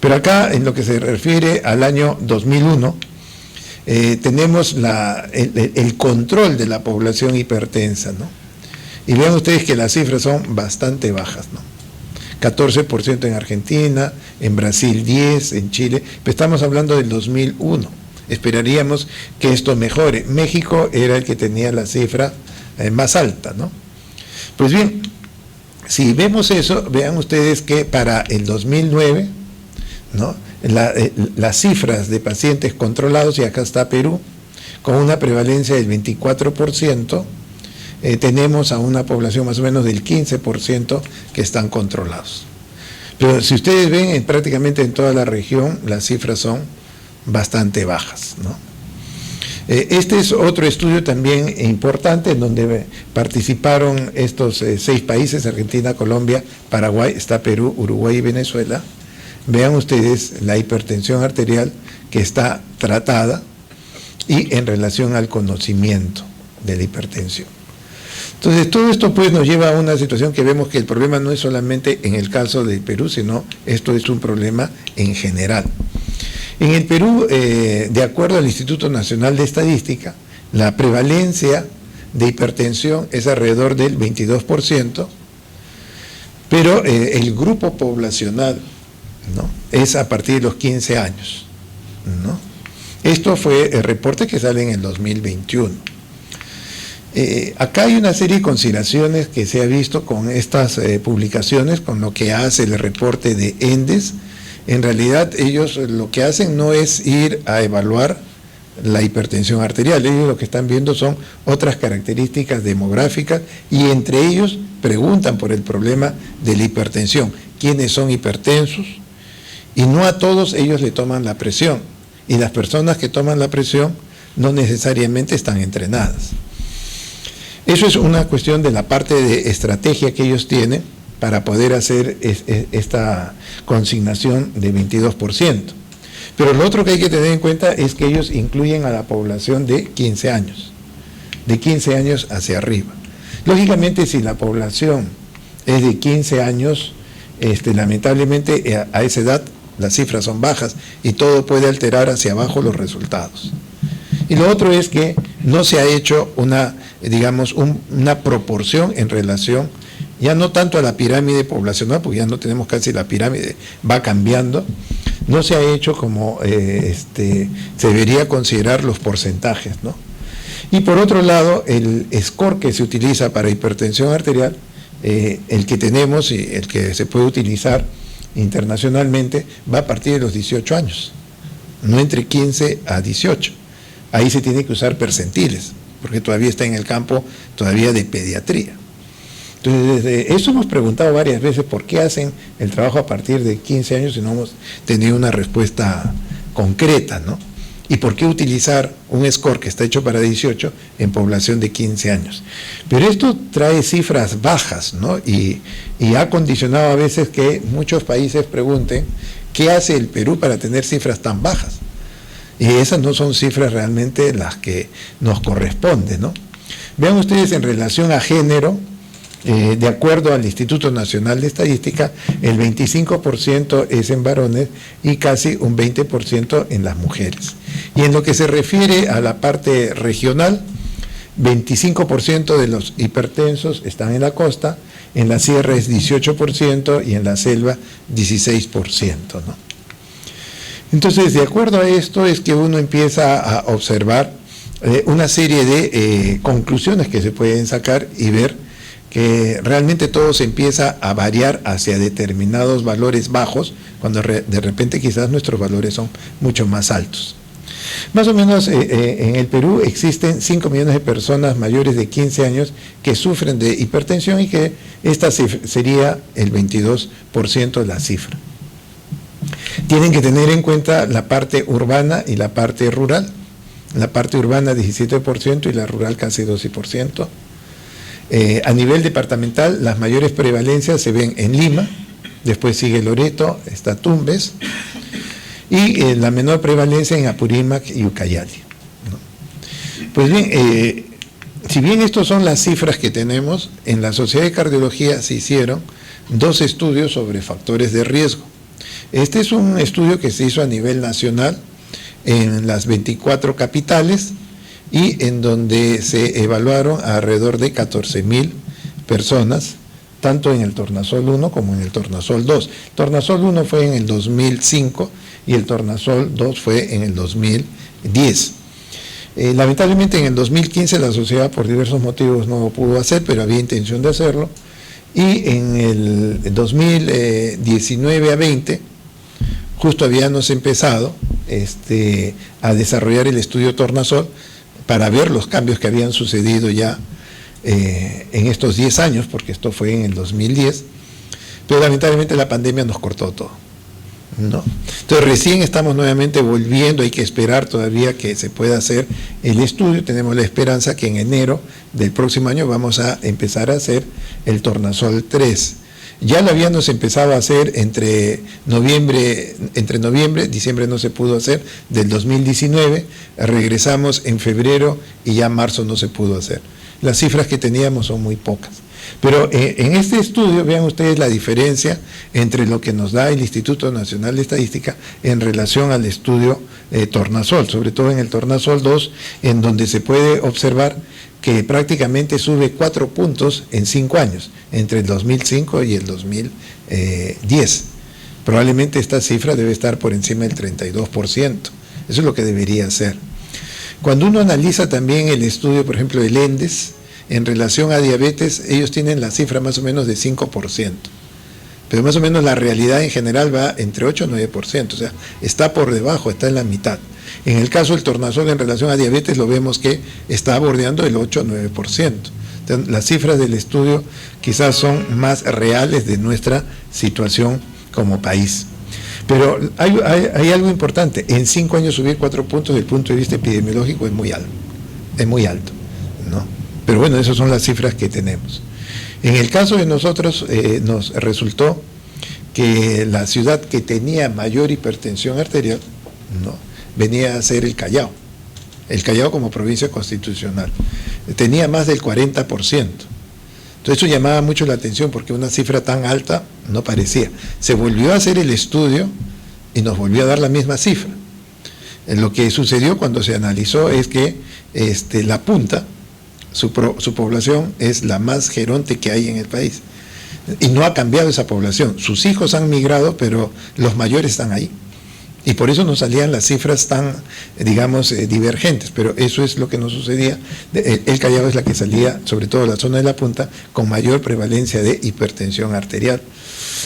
Pero acá, en lo que se refiere al año 2001, tenemos el control de la población hipertensa, ¿no? Y vean ustedes que las cifras son bastante bajas, ¿no? 14% en Argentina, en Brasil 10%, en Chile, pero estamos hablando del 2001. Esperaríamos que esto mejore. México era el que tenía la cifra más alta, ¿no? Pues bien, si vemos eso, vean ustedes que para el 2009, ¿no?, las cifras de pacientes controlados, y acá está Perú, con una prevalencia del 24%, tenemos a una población más o menos del 15% que están controlados. Pero si ustedes ven, prácticamente en toda la región las cifras son bastante bajas, ¿no? Este es otro estudio también importante en donde participaron estos 6 países: Argentina, Colombia, Paraguay, está Perú, Uruguay y Venezuela. Vean ustedes la hipertensión arterial que está tratada y en relación al conocimiento de la hipertensión. Entonces, todo esto pues nos lleva a una situación que vemos que el problema no es solamente en el caso de Perú, sino esto es un problema en general. En el Perú, de acuerdo al Instituto Nacional de Estadística, la prevalencia de hipertensión es alrededor del 22%, pero el grupo poblacional, ¿no?, es a partir de los 15 años, ¿no? Esto fue el reporte que sale en el 2021. Acá hay una serie de consideraciones que se ha visto con estas publicaciones, con lo que hace el reporte de ENDES. En realidad ellos lo que hacen no es ir a evaluar la hipertensión arterial, ellos lo que están viendo son otras características demográficas y entre ellos preguntan por el problema de la hipertensión, quiénes son hipertensos, y no a todos ellos le toman la presión, y las personas que toman la presión no necesariamente están entrenadas. Eso es una cuestión de la parte de estrategia que ellos tienen para poder hacer esta consignación de 22%. Pero lo otro que hay que tener en cuenta es que ellos incluyen a la población de 15 años hacia arriba. Lógicamente, si la población es de 15 años, lamentablemente a esa edad las cifras son bajas y todo puede alterar hacia abajo los resultados. Y lo otro es que no se ha hecho una proporción en relación, ya no tanto a la pirámide poblacional, porque ya no tenemos casi la pirámide, va cambiando, no se ha hecho como se debería considerar los porcentajes, ¿no? Y por otro lado, el score que se utiliza para hipertensión arterial, el que tenemos y el que se puede utilizar internacionalmente, va a partir de los 18 años, no entre 15 a 18. Ahí se tiene que usar percentiles, porque todavía está en el campo todavía de pediatría. Entonces, desde eso hemos preguntado varias veces por qué hacen el trabajo a partir de 15 años y no hemos tenido una respuesta concreta, ¿no? Y por qué utilizar un score que está hecho para 18 en población de 15 años. Pero esto trae cifras bajas, ¿no? Y ha condicionado a veces que muchos países pregunten qué hace el Perú para tener cifras tan bajas. Y esas no son cifras realmente las que nos corresponden, ¿no? Vean ustedes en relación a género, de acuerdo al Instituto Nacional de Estadística, el 25% es en varones y casi un 20% en las mujeres. Y en lo que se refiere a la parte regional, 25% de los hipertensos están en la costa, en la sierra es 18% y en la selva 16%, ¿no? Entonces, de acuerdo a esto es que uno empieza a observar una serie de conclusiones que se pueden sacar y ver que realmente todo se empieza a variar hacia determinados valores bajos, cuando de repente quizás nuestros valores son mucho más altos. Más o menos en el Perú existen 5 millones de personas mayores de 15 años que sufren de hipertensión y que esta sería el 22% de la cifra. Tienen que tener en cuenta la parte urbana y la parte rural. La parte urbana 17% y la rural casi 12%. A nivel departamental, las mayores prevalencias se ven en Lima, después sigue Loreto, está Tumbes, y la menor prevalencia en Apurímac y Ucayali, ¿no? Pues bien, si bien estas son las cifras que tenemos, en la Sociedad de Cardiología se hicieron 2 estudios sobre factores de riesgo. Este es un estudio que se hizo a nivel nacional en las 24 capitales y en donde se evaluaron a alrededor de 14.000 personas, tanto en el tornasol 1 como en el tornasol 2. El tornasol 1 fue en el 2005 y el tornasol 2 fue en el 2010. Lamentablemente en el 2015 la sociedad por diversos motivos no lo pudo hacer, pero había intención de hacerlo, y en el 2019 a 20 justo habíamos empezado a desarrollar el estudio tornasol para ver los cambios que habían sucedido ya en estos 10 años, porque esto fue en el 2010, pero lamentablemente la pandemia nos cortó todo, ¿no? Entonces recién estamos nuevamente volviendo, hay que esperar todavía que se pueda hacer el estudio. Tenemos la esperanza que en enero del próximo año vamos a empezar a hacer el tornasol 3. Ya lo habíamos empezado a hacer entre noviembre, diciembre no se pudo hacer, del 2019, regresamos en febrero y ya marzo no se pudo hacer. Las cifras que teníamos son muy pocas. Pero en este estudio, vean ustedes la diferencia entre lo que nos da el Instituto Nacional de Estadística en relación al estudio tornasol, sobre todo en el tornasol 2, en donde se puede observar que prácticamente sube 4 puntos en 5 años, entre el 2005 y el 2010. Probablemente esta cifra debe estar por encima del 32%. Eso es lo que debería ser. Cuando uno analiza también el estudio, por ejemplo, del ENDES, en relación a diabetes, ellos tienen la cifra más o menos de 5%. Pero más o menos la realidad en general va entre 8 y 9%, o sea, está por debajo, está en la mitad. En el caso del tornasol en relación a diabetes lo vemos que está bordeando el 8 o 9%. Entonces, las cifras del estudio quizás son más reales de nuestra situación como país. Pero hay algo importante, en 5 años subir 4 puntos desde el punto de vista epidemiológico es muy alto, ¿no? Pero bueno, esas son las cifras que tenemos. En el caso de nosotros, nos resultó que la ciudad que tenía mayor hipertensión arterial, ¿no?, venía a ser el Callao como provincia constitucional. Tenía más del 40%. Entonces eso llamaba mucho la atención porque una cifra tan alta no parecía. Se volvió a hacer el estudio y nos volvió a dar la misma cifra. Lo que sucedió cuando se analizó es que la punta, su población es la más geronte que hay en el país. Y no ha cambiado esa población. Sus hijos han migrado, pero los mayores están ahí. Y por eso nos salían las cifras tan, digamos, divergentes. Pero eso es lo que nos sucedía. El Callao es la que salía, sobre todo la zona de la punta, con mayor prevalencia de hipertensión arterial.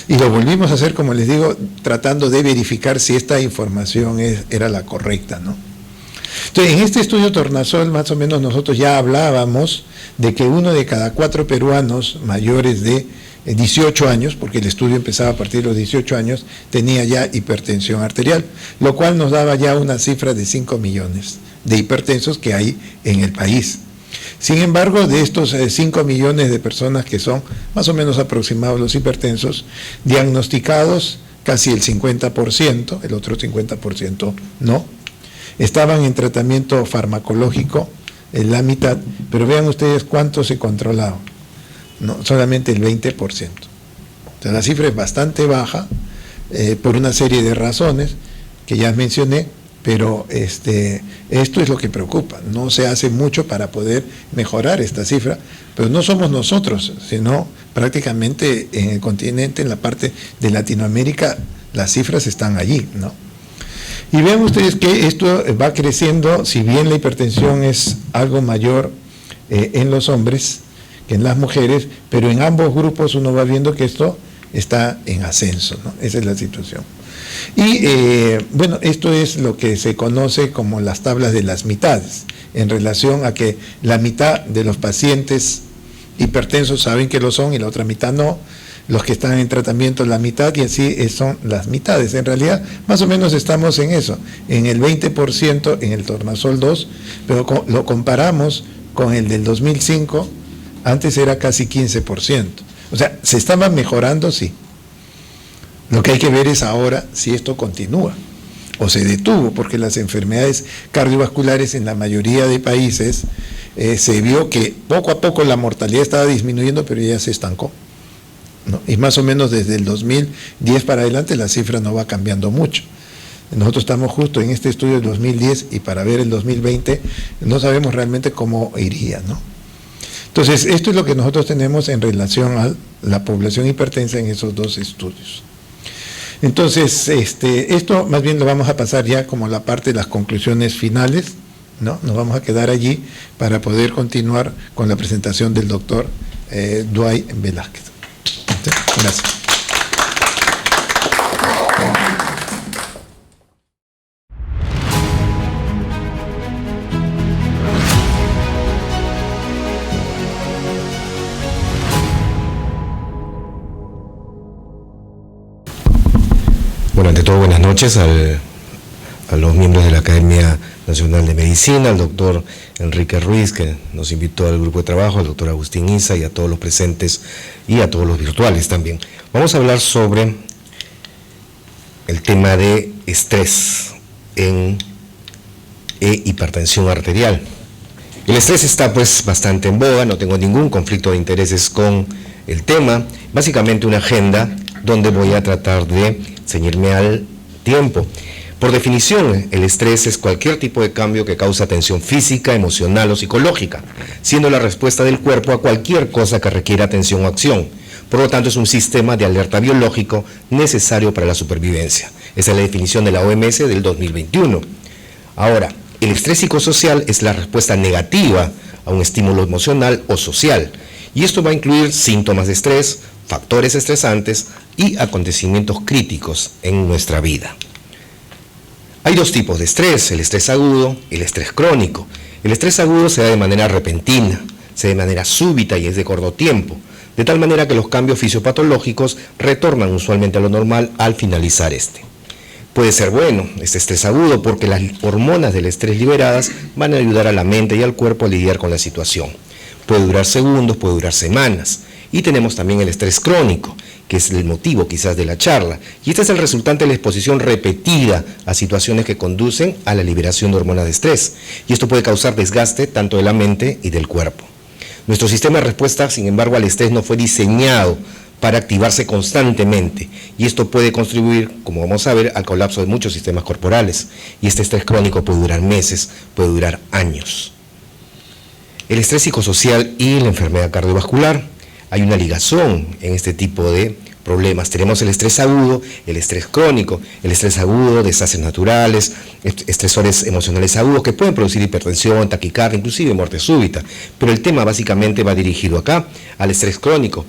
Y lo volvimos a hacer, como les digo, tratando de verificar si esta información era la correcta, ¿no? Entonces, en este estudio tornasol, más o menos nosotros ya hablábamos de que 1 de cada 4 peruanos mayores de 18 años, porque el estudio empezaba a partir de los 18 años, tenía ya hipertensión arterial, lo cual nos daba ya una cifra de 5 millones de hipertensos que hay en el país. Sin embargo, de estos 5 millones de personas que son más o menos aproximados los hipertensos, diagnosticados casi el 50%, el otro 50% no, estaban en tratamiento farmacológico en la mitad, pero vean ustedes cuánto se controlaba, no, solamente el 20%. O sea, la cifra es bastante baja por una serie de razones que ya mencioné, pero esto es lo que preocupa. No se hace mucho para poder mejorar esta cifra, pero no somos nosotros, sino prácticamente en el continente, en la parte de Latinoamérica, las cifras están allí, ¿no? Y vean ustedes que esto va creciendo, si bien la hipertensión es algo mayor en los hombres que en las mujeres, pero en ambos grupos uno va viendo que esto está en ascenso, ¿no? Esa es la situación. Y bueno, esto es lo que se conoce como las tablas de las mitades, en relación a que la mitad de los pacientes hipertensos saben que lo son y la otra mitad no. Los que están en tratamiento la mitad, y así son las mitades. En realidad, más o menos estamos en eso, en el 20% en el tornasol 2, pero lo comparamos con el del 2005, antes era casi 15%. O sea, se estaba mejorando, sí. Lo que hay que ver es ahora si esto continúa o se detuvo, porque las enfermedades cardiovasculares en la mayoría de países se vio que poco a poco la mortalidad estaba disminuyendo, pero ya se estancó, ¿no? Y más o menos desde el 2010 para adelante la cifra no va cambiando mucho. Nosotros estamos justo en este estudio del 2010 y para ver el 2020 no sabemos realmente cómo iría, ¿no? Entonces, esto es lo que nosotros tenemos en relación a la población hipertensa en esos dos estudios. Entonces, esto más bien lo vamos a pasar ya como la parte de las conclusiones finales, ¿no? Nos vamos a quedar allí para poder continuar con la presentación del doctor Dwight Velázquez. Gracias. Bueno, ante todo, buenas noches a los miembros de la Academia Nacional de Medicina, al doctor Enrique Ruiz, que nos invitó al grupo de trabajo, al doctor Agustín Isa y a todos los presentes y a todos los virtuales también. Vamos a hablar sobre el tema de estrés e hipertensión arterial. El estrés está pues bastante en boga, no tengo ningún conflicto de intereses con el tema, básicamente una agenda donde voy a tratar de ceñirme al tiempo. Por definición, el estrés es cualquier tipo de cambio que causa tensión física, emocional o psicológica, siendo la respuesta del cuerpo a cualquier cosa que requiera atención o acción. Por lo tanto, es un sistema de alerta biológico necesario para la supervivencia. Esa es la definición de la OMS del 2021. Ahora, el estrés psicosocial es la respuesta negativa a un estímulo emocional o social, y esto va a incluir síntomas de estrés, factores estresantes y acontecimientos críticos en nuestra vida. Hay dos tipos de estrés, el estrés agudo y el estrés crónico. El estrés agudo se da de manera repentina, se da de manera súbita y es de corto tiempo, de tal manera que los cambios fisiopatológicos retornan usualmente a lo normal al finalizar este. Puede ser bueno este estrés agudo porque las hormonas del estrés liberadas van a ayudar a la mente y al cuerpo a lidiar con la situación. Puede durar segundos, puede durar semanas. Y tenemos también el estrés crónico, que es el motivo quizás de la charla, y este es el resultante de la exposición repetida a situaciones que conducen a la liberación de hormonas de estrés, y esto puede causar desgaste tanto de la mente y del cuerpo. Nuestro sistema de respuesta, sin embargo, al estrés no fue diseñado para activarse constantemente, y esto puede contribuir, como vamos a ver, al colapso de muchos sistemas corporales, y este estrés crónico puede durar meses, puede durar años. El estrés psicosocial y la enfermedad cardiovascular. Hay una ligación en este tipo de problemas. Tenemos el estrés agudo, el estrés crónico, el estrés agudo, desastres naturales, estresores emocionales agudos que pueden producir hipertensión, taquicardia, inclusive muerte súbita. Pero el tema básicamente va dirigido acá al estrés crónico.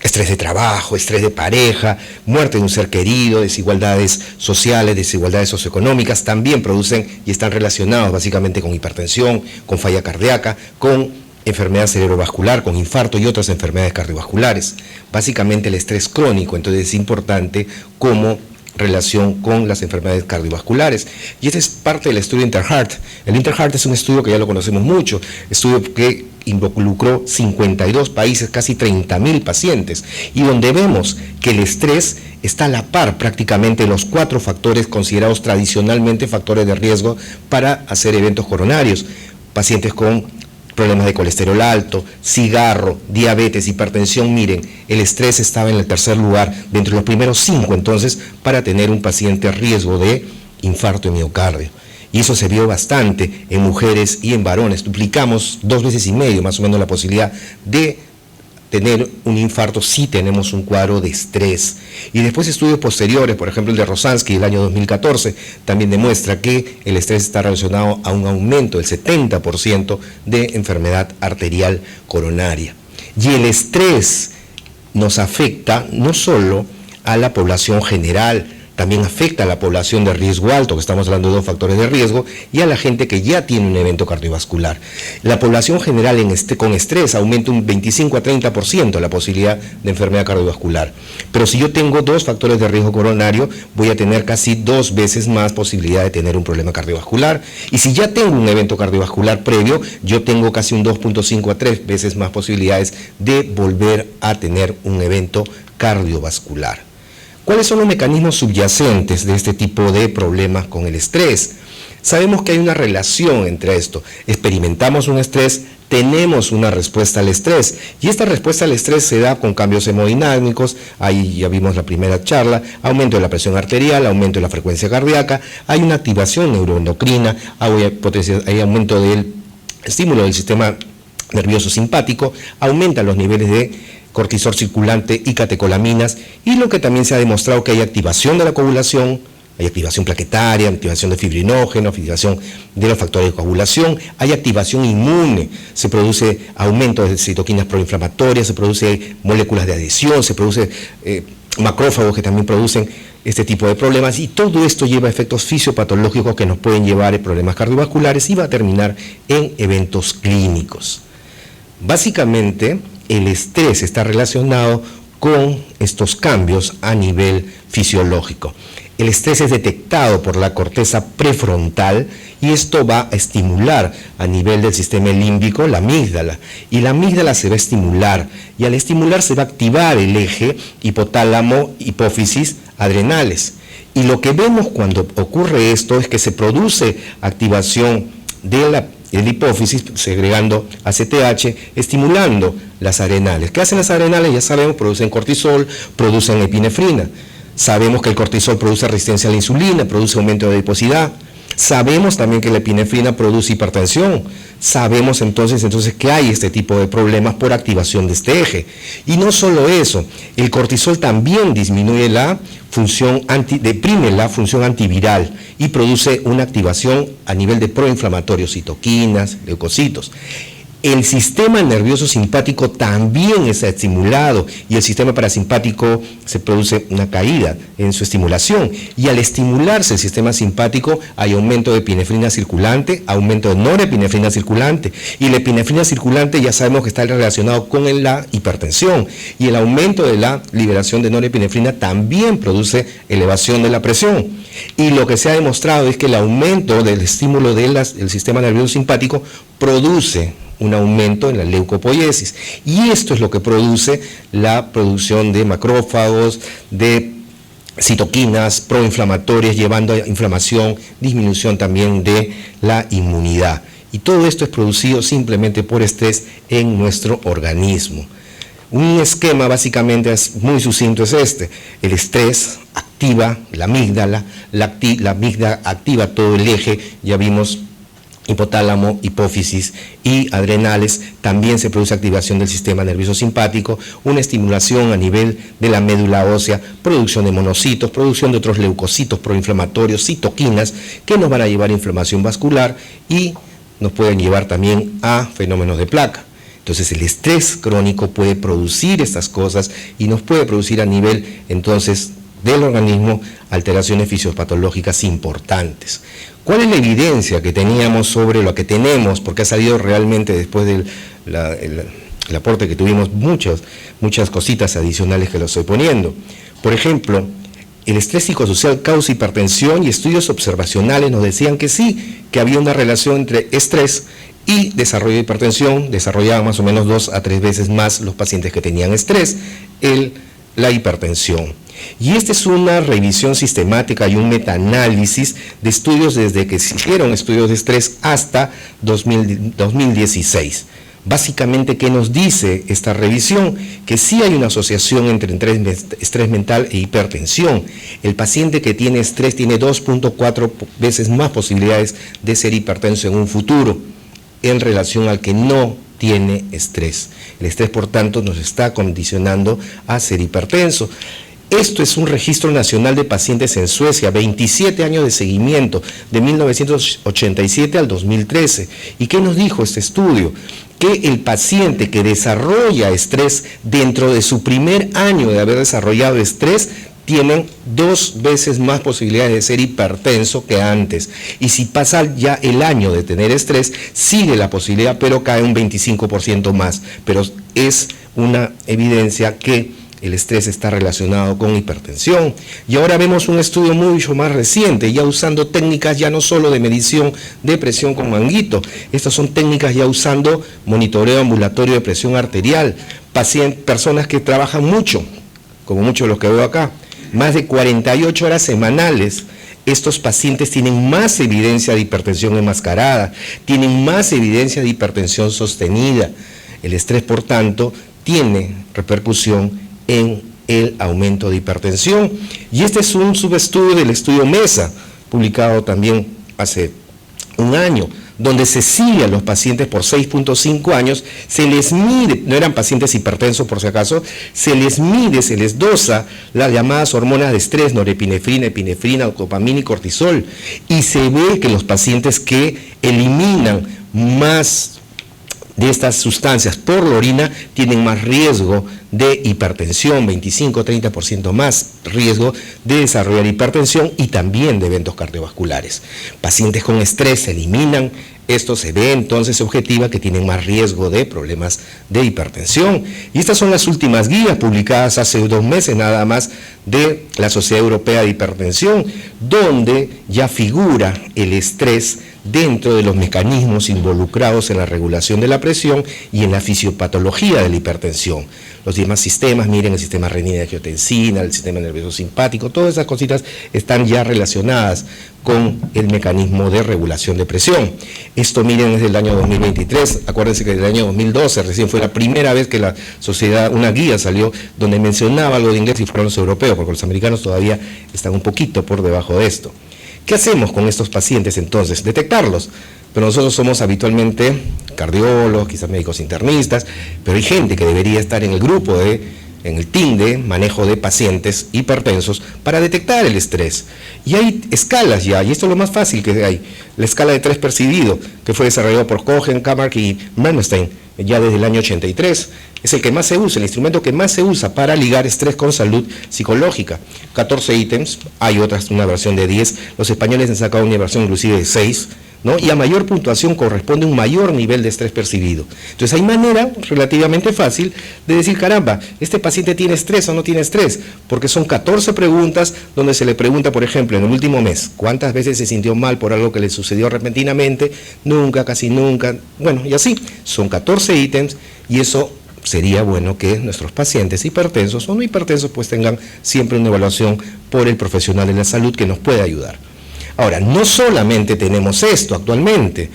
Estrés de trabajo, estrés de pareja, muerte de un ser querido, desigualdades sociales, desigualdades socioeconómicas, también producen y están relacionados básicamente con hipertensión, con falla cardíaca, con enfermedad cerebrovascular, con infarto y otras enfermedades cardiovasculares. Básicamente el estrés crónico, entonces es importante como relación con las enfermedades cardiovasculares. Y este es parte del estudio INTERHEART. El INTERHEART es un estudio que ya lo conocemos mucho, estudio que involucró 52 países, casi 30.000 pacientes, y donde vemos que el estrés está a la par prácticamente de los 4 factores considerados tradicionalmente factores de riesgo para hacer eventos coronarios. Pacientes con problemas de colesterol alto, cigarro, diabetes, hipertensión. Miren, el estrés estaba en el tercer lugar, de entre los primeros 5 entonces, para tener un paciente a riesgo de infarto de miocardio. Y eso se vio bastante en mujeres y en varones. Duplicamos 2,5 veces más o menos la posibilidad de tener un infarto si tenemos un cuadro de estrés. Y después estudios posteriores, por ejemplo el de Rosansky del año 2014, también demuestra que el estrés está relacionado a un aumento del 70% de enfermedad arterial coronaria. Y el estrés nos afecta no solo a la población general, también afecta a la población de riesgo alto, que estamos hablando de 2 factores de riesgo, y a la gente que ya tiene un evento cardiovascular. La población general con estrés aumenta un 25 a 30% la posibilidad de enfermedad cardiovascular. Pero si yo tengo 2 factores de riesgo coronario, voy a tener casi 2 veces más posibilidad de tener un problema cardiovascular. Y si ya tengo un evento cardiovascular previo, yo tengo casi un 2.5 a 3 veces más posibilidades de volver a tener un evento cardiovascular. ¿Cuáles son los mecanismos subyacentes de este tipo de problemas con el estrés? Sabemos que hay una relación entre esto. Experimentamos un estrés, tenemos una respuesta al estrés, y esta respuesta al estrés se da con cambios hemodinámicos. Ahí ya vimos la primera charla: aumento de la presión arterial, aumento de la frecuencia cardíaca, hay una activación neuroendocrina, hay aumento del estímulo del sistema nervioso simpático, aumentan los niveles de cortisol circulante y catecolaminas, y lo que también se ha demostrado que hay activación de la coagulación, hay activación plaquetaria, activación de fibrinógeno, activación de los factores de coagulación, hay activación inmune, se produce aumento de citoquinas proinflamatorias, se produce moléculas de adhesión, se produce macrófagos que también producen este tipo de problemas, y todo esto lleva a efectos fisiopatológicos que nos pueden llevar a problemas cardiovasculares y va a terminar en eventos clínicos. Básicamente, el estrés está relacionado con estos cambios a nivel fisiológico. El estrés es detectado por la corteza prefrontal y esto va a estimular a nivel del sistema límbico la amígdala, y la amígdala se va a estimular, y al estimular se va a activar el eje hipotálamo, hipófisis, adrenales. Y lo que vemos cuando ocurre esto es que se produce activación de la hipófisis, segregando ACTH, estimulando las adrenales. ¿Qué hacen las adrenales? Ya sabemos, producen cortisol, producen epinefrina. Sabemos que el cortisol produce resistencia a la insulina, produce aumento de adiposidad. Sabemos también que la epinefrina produce hipertensión. Sabemos entonces que hay este tipo de problemas por activación de este eje. Y no solo eso, el cortisol también disminuye la función deprime la función antiviral y produce una activación a nivel de proinflamatorios, citoquinas, leucocitos. El sistema nervioso simpático también está estimulado, y el sistema parasimpático se produce una caída en su estimulación, y al estimularse el sistema simpático hay aumento de epinefrina circulante, aumento de norepinefrina circulante, y la epinefrina circulante ya sabemos que está relacionado con la hipertensión, y el aumento de la liberación de norepinefrina también produce elevación de la presión. Y lo que se ha demostrado es que el aumento del estímulo del sistema nervioso simpático produce un aumento en la leucopoiesis, y esto es lo que produce la producción de macrófagos, de citoquinas proinflamatorias, llevando a inflamación, disminución también de la inmunidad. Y todo esto es producido simplemente por estrés en nuestro organismo. Un esquema básicamente muy sucinto es este: el estrés activa la amígdala, la amígdala activa todo el eje, ya vimos hipotálamo, hipófisis y adrenales. También se produce activación del sistema nervioso simpático, una estimulación a nivel de la médula ósea, producción de monocitos, producción de otros leucocitos proinflamatorios, citoquinas, que nos van a llevar a inflamación vascular y nos pueden llevar también a fenómenos de placa. Entonces el estrés crónico puede producir estas cosas y nos puede producir a nivel entonces del organismo alteraciones fisiopatológicas importantes. ¿Cuál es la evidencia que teníamos sobre lo que tenemos? Porque ha salido realmente después del el aporte que tuvimos muchas cositas adicionales que lo estoy poniendo. Por ejemplo, el estrés psicosocial causa hipertensión, y estudios observacionales nos decían que sí, que había una relación entre estrés y desarrollo de hipertensión. Desarrollaban más o menos 2 a 3 veces más los pacientes que tenían estrés la hipertensión. Y esta es una revisión sistemática y un metaanálisis de estudios desde que se hicieron estudios de estrés hasta 2016. Básicamente, ¿qué nos dice esta revisión? Que sí hay una asociación entre estrés mental e hipertensión. El paciente que tiene estrés tiene 2.4 veces más posibilidades de ser hipertenso en un futuro en relación al que no tiene estrés. El estrés, por tanto, nos está condicionando a ser hipertenso. Esto es un registro nacional de pacientes en Suecia, 27 años de seguimiento, de 1987 al 2013. ¿Y qué nos dijo este estudio? Que el paciente que desarrolla estrés dentro de su primer año de haber desarrollado estrés tienen 2 veces más posibilidades de ser hipertenso que antes. Y si pasa ya el año de tener estrés, sigue la posibilidad, pero cae un 25% más. Pero es una evidencia que el estrés está relacionado con hipertensión. Y ahora vemos un estudio mucho más reciente, ya usando técnicas ya no solo de medición de presión con manguito, estas son técnicas ya usando monitoreo ambulatorio de presión arterial, personas que trabajan mucho, como muchos de los que veo acá, más de 48 horas semanales. Estos pacientes tienen más evidencia de hipertensión enmascarada, tienen más evidencia de hipertensión sostenida. El estrés, por tanto, tiene repercusión en el aumento de hipertensión. Y este es un subestudio del estudio MESA, publicado también hace un año, donde se sigue a los pacientes por 6.5 años, se les mide, no eran pacientes hipertensos por si acaso, se les mide, se les dosa las llamadas hormonas de estrés, norepinefrina, epinefrina, dopamina y cortisol, y se ve que los pacientes que eliminan más de estas sustancias por la orina tienen más riesgo de hipertensión, 25-30% más riesgo de desarrollar hipertensión y también de eventos cardiovasculares. Pacientes con estrés se eliminan, esto se ve entonces, se objetiva que tienen más riesgo de problemas de hipertensión. Y estas son las últimas guías publicadas hace 2 meses nada más de la Sociedad Europea de Hipertensión, donde ya figura el estrés dentro de los mecanismos involucrados en la regulación de la presión y en la fisiopatología de la hipertensión. Los demás sistemas, miren el sistema renina-angiotensina, el sistema nervioso simpático, todas esas cositas están ya relacionadas con el mecanismo de regulación de presión. Esto miren desde el año 2023, acuérdense que desde el año 2012 recién fue la primera vez que la sociedad, una guía salió donde mencionaba algo de inglés y fueron los europeos, porque los americanos todavía están un poquito por debajo de esto. ¿Qué hacemos con estos pacientes entonces? Detectarlos. Pero nosotros somos habitualmente cardiólogos, quizás médicos internistas, pero hay gente que debería estar en el grupo, en el team de manejo de pacientes hipertensos para detectar el estrés. Y hay escalas ya, y esto es lo más fácil que hay. La escala de estrés percibido, que fue desarrollado por Cohen, Kamarck y Bernstein ya desde el año 83. Es el que más se usa, el instrumento que más se usa para ligar estrés con salud psicológica. 14 ítems, hay otras, una versión de 10, los españoles han sacado una versión inclusive de 6, ¿no? Y a mayor puntuación corresponde un mayor nivel de estrés percibido. Entonces hay manera relativamente fácil de decir, caramba, ¿este paciente tiene estrés o no tiene estrés? Porque son 14 preguntas donde se le pregunta, por ejemplo, en el último mes, ¿cuántas veces se sintió mal por algo que le sucedió repentinamente? Nunca, casi nunca, bueno, y así, son 14 ítems y eso sería bueno que nuestros pacientes hipertensos o no hipertensos pues tengan siempre una evaluación por el profesional de la salud que nos puede ayudar. Ahora, no solamente tenemos esto actualmente,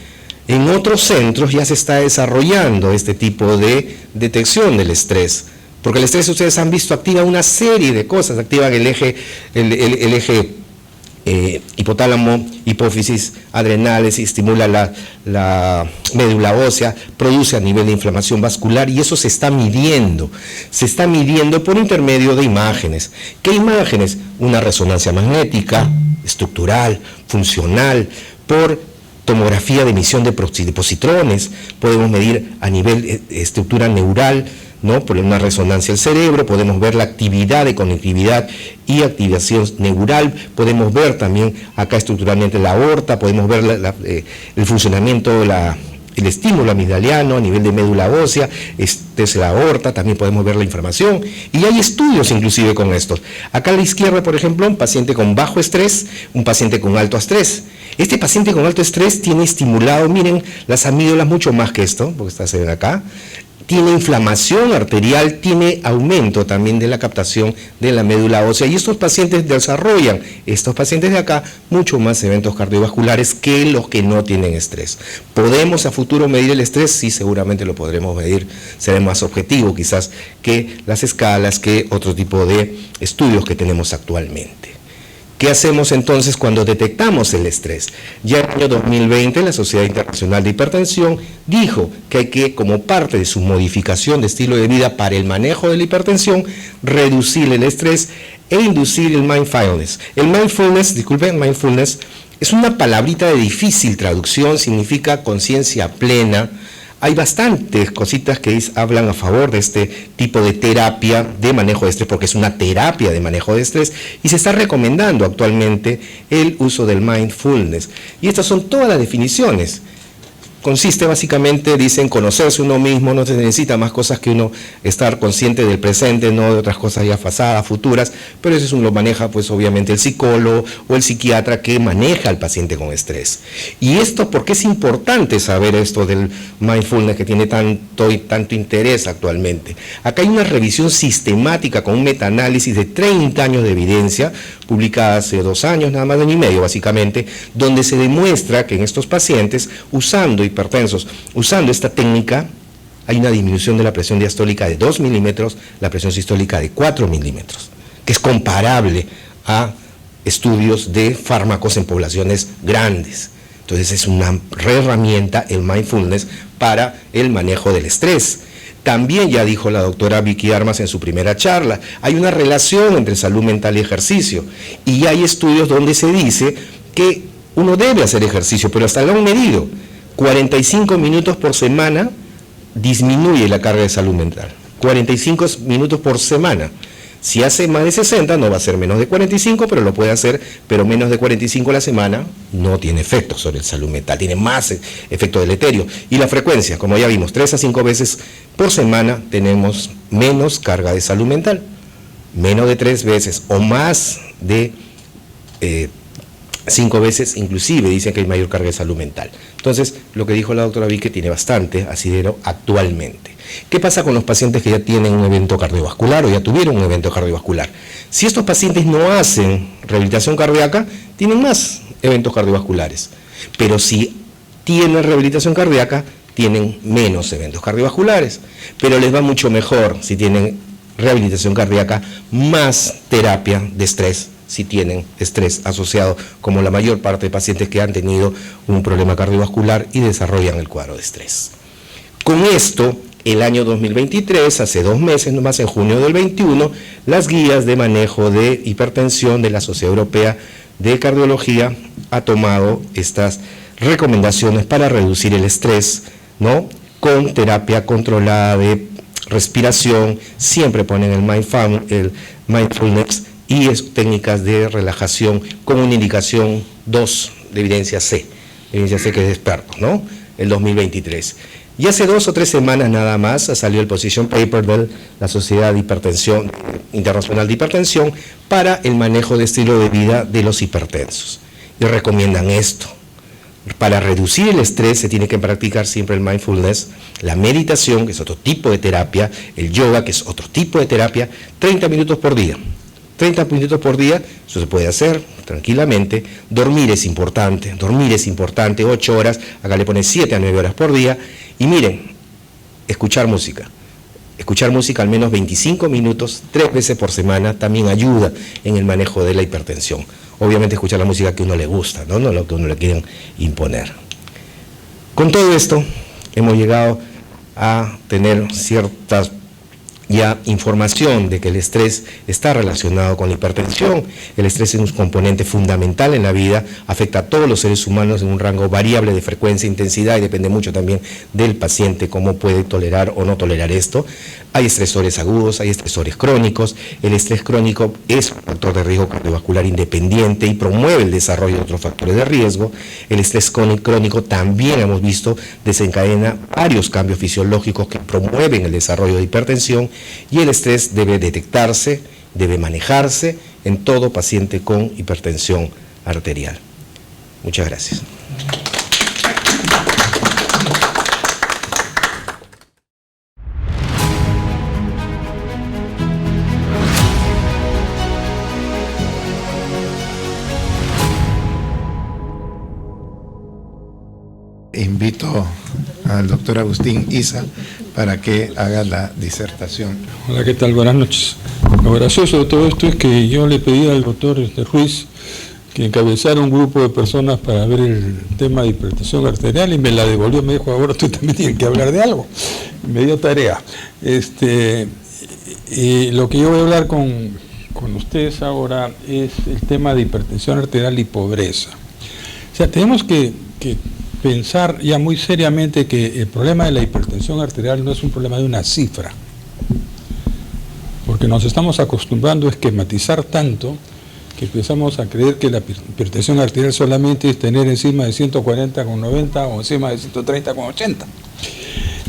en otros centros ya se está desarrollando este tipo de detección del estrés, porque el estrés, ustedes han visto, activa una serie de cosas, activan el eje hipotálamo, hipófisis, adrenales, estimula la médula ósea, produce a nivel de inflamación vascular y eso se está midiendo por intermedio de imágenes. ¿Qué imágenes? Una resonancia magnética, estructural, funcional, por tomografía de emisión de positrones, podemos medir a nivel estructura neural, ¿no? Por una resonancia del cerebro, podemos ver la actividad de conectividad y activación neural, podemos ver también acá estructuralmente la aorta, podemos ver el funcionamiento, el estímulo amigdaliano a nivel de médula ósea, es la aorta, también podemos ver la inflamación, y hay estudios inclusive con estos. Acá a la izquierda, por ejemplo, un paciente con bajo estrés, un paciente con alto estrés. Este paciente con alto estrés tiene estimulado, miren, las amígdalas mucho más que esto, porque se ven acá, tiene inflamación arterial, tiene aumento también de la captación de la médula ósea y estos pacientes desarrollan, estos pacientes de acá, mucho más eventos cardiovasculares que los que no tienen estrés. ¿Podemos a futuro medir el estrés? Sí, seguramente lo podremos medir, será más objetivo quizás que las escalas, que otro tipo de estudios que tenemos actualmente. ¿Qué hacemos entonces cuando detectamos el estrés? Ya en el año 2020 la Sociedad Internacional de Hipertensión dijo que hay que, como parte de su modificación de estilo de vida para el manejo de la hipertensión, reducir el estrés e inducir el mindfulness. El mindfulness es una palabrita de difícil traducción, significa conciencia plena, hay bastantes cositas que hablan a favor de este tipo de terapia de manejo de estrés, porque es una terapia de manejo de estrés, y se está recomendando actualmente el uso del mindfulness. Y estas son todas las definiciones. Consiste básicamente, dicen, conocerse uno mismo, no se necesita más cosas que uno estar consciente del presente, no de otras cosas ya pasadas, futuras, pero eso lo maneja pues obviamente el psicólogo o el psiquiatra que maneja al paciente con estrés. Y esto, ¿por qué es importante saber esto del mindfulness que tiene tanto interés actualmente? Acá hay una revisión sistemática con un metaanálisis de 30 años de evidencia, publicada hace 2 años, nada más, 1 año y medio básicamente, donde se demuestra que en estos pacientes, usando hipertensos, usando esta técnica, hay una disminución de la presión diastólica de 2 milímetros, la presión sistólica de 4 milímetros, que es comparable a estudios de fármacos en poblaciones grandes. Entonces es una herramienta, el mindfulness, para el manejo del estrés. También ya dijo la doctora Vicky Armas en su primera charla, hay una relación entre salud mental y ejercicio, y hay estudios donde se dice que uno debe hacer ejercicio, pero hasta lo han medido. 45 minutos por semana disminuye la carga de salud mental. 45 minutos por semana. Si hace más de 60, no va a ser menos de 45, pero lo puede hacer, pero menos de 45 a la semana no tiene efecto sobre la salud mental, tiene más efecto deleterio. Y la frecuencia, como ya vimos, 3 a 5 veces por semana tenemos menos carga de salud mental. Menos de 3 veces o más de 5 veces, inclusive, dicen que hay mayor carga de salud mental. Entonces, lo que dijo la doctora Vicky tiene bastante asidero actualmente. ¿Qué pasa con los pacientes que ya tienen un evento cardiovascular o ya tuvieron un evento cardiovascular? Si estos pacientes no hacen rehabilitación cardíaca, tienen más eventos cardiovasculares. Pero si tienen rehabilitación cardíaca, tienen menos eventos cardiovasculares. Pero les va mucho mejor si tienen rehabilitación cardíaca, más terapia de estrés, si tienen estrés asociado, como la mayor parte de pacientes que han tenido un problema cardiovascular y desarrollan el cuadro de estrés. Con esto, el año 2023, hace 2 meses nomás, en junio del 21, las guías de manejo de hipertensión de la Sociedad Europea de Cardiología ha tomado estas recomendaciones para reducir el estrés, ¿no?, con terapia controlada de respiración, siempre ponen el mindfulness y técnicas de relajación con una indicación 2 de evidencia C que es de expertos, ¿no?, el 2023. Y hace 2 o 3 semanas nada más salió el position paper de la Sociedad de Hipertensión Internacional de Hipertensión para el manejo de estilo de vida de los hipertensos. Y recomiendan esto. Para reducir el estrés se tiene que practicar siempre el mindfulness, la meditación, que es otro tipo de terapia, el yoga, que es otro tipo de terapia, 30 minutos por día. 30 minutos por día, eso se puede hacer tranquilamente. Dormir es importante, 8 horas, acá le ponen 7 a 9 horas por día. Y miren, escuchar música al menos 25 minutos, 3 veces por semana, también ayuda en el manejo de la hipertensión. Obviamente escuchar la música que a uno le gusta, no lo que a uno le quieren imponer. Con todo esto, hemos llegado a tener ciertas ya información de que el estrés está relacionado con la hipertensión. El estrés es un componente fundamental en la vida, afecta a todos los seres humanos en un rango variable de frecuencia e intensidad, y depende mucho también del paciente cómo puede tolerar o no tolerar esto. Hay estresores agudos, hay estresores crónicos. El estrés crónico es un factor de riesgo cardiovascular independiente y promueve el desarrollo de otros factores de riesgo. El estrés crónico también, hemos visto, desencadena varios cambios fisiológicos que promueven el desarrollo de hipertensión, y el estrés debe detectarse, debe manejarse en todo paciente con hipertensión arterial. Muchas gracias. Invito al doctor Agustín Isa para que haga la disertación. Hola, ¿qué tal? Buenas noches. Lo gracioso de todo esto es que yo le pedí al doctor Ruiz que encabezara un grupo de personas para ver el tema de hipertensión arterial y me la devolvió, me dijo, ahora tú también tienes que hablar de algo. Me dio tarea. Y lo que yo voy a hablar con ustedes ahora es el tema de hipertensión arterial y pobreza. O sea, tenemos que pensar ya muy seriamente que el problema de la hipertensión arterial no es un problema de una cifra, porque nos estamos acostumbrando a esquematizar tanto que empezamos a creer que la hipertensión arterial solamente es tener encima de 140/90 o encima de 130/80.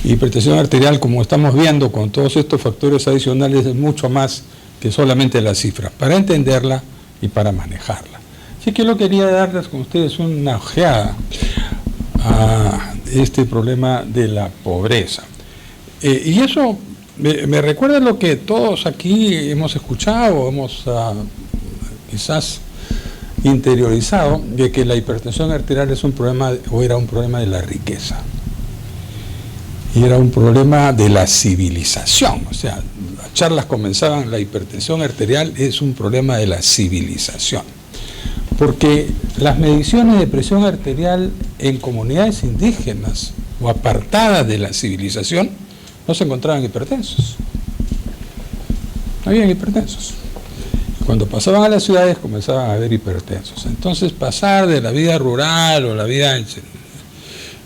Hipertensión arterial, como estamos viendo con todos estos factores adicionales, es mucho más que solamente la cifra, para entenderla y para manejarla. Así que yo quería darles con ustedes una ojeada a este problema de la pobreza. Y eso me recuerda lo que todos aquí hemos escuchado, hemos quizás interiorizado, de que la hipertensión arterial es un problema, o era un problema de la riqueza. Y era un problema de la civilización. O sea, las charlas comenzaban, la hipertensión arterial es un problema de la civilización. Porque las mediciones de presión arterial en comunidades indígenas o apartadas de la civilización no se encontraban hipertensos. No habían hipertensos. Cuando pasaban a las ciudades comenzaban a haber hipertensos. Entonces pasar de la vida rural o la vida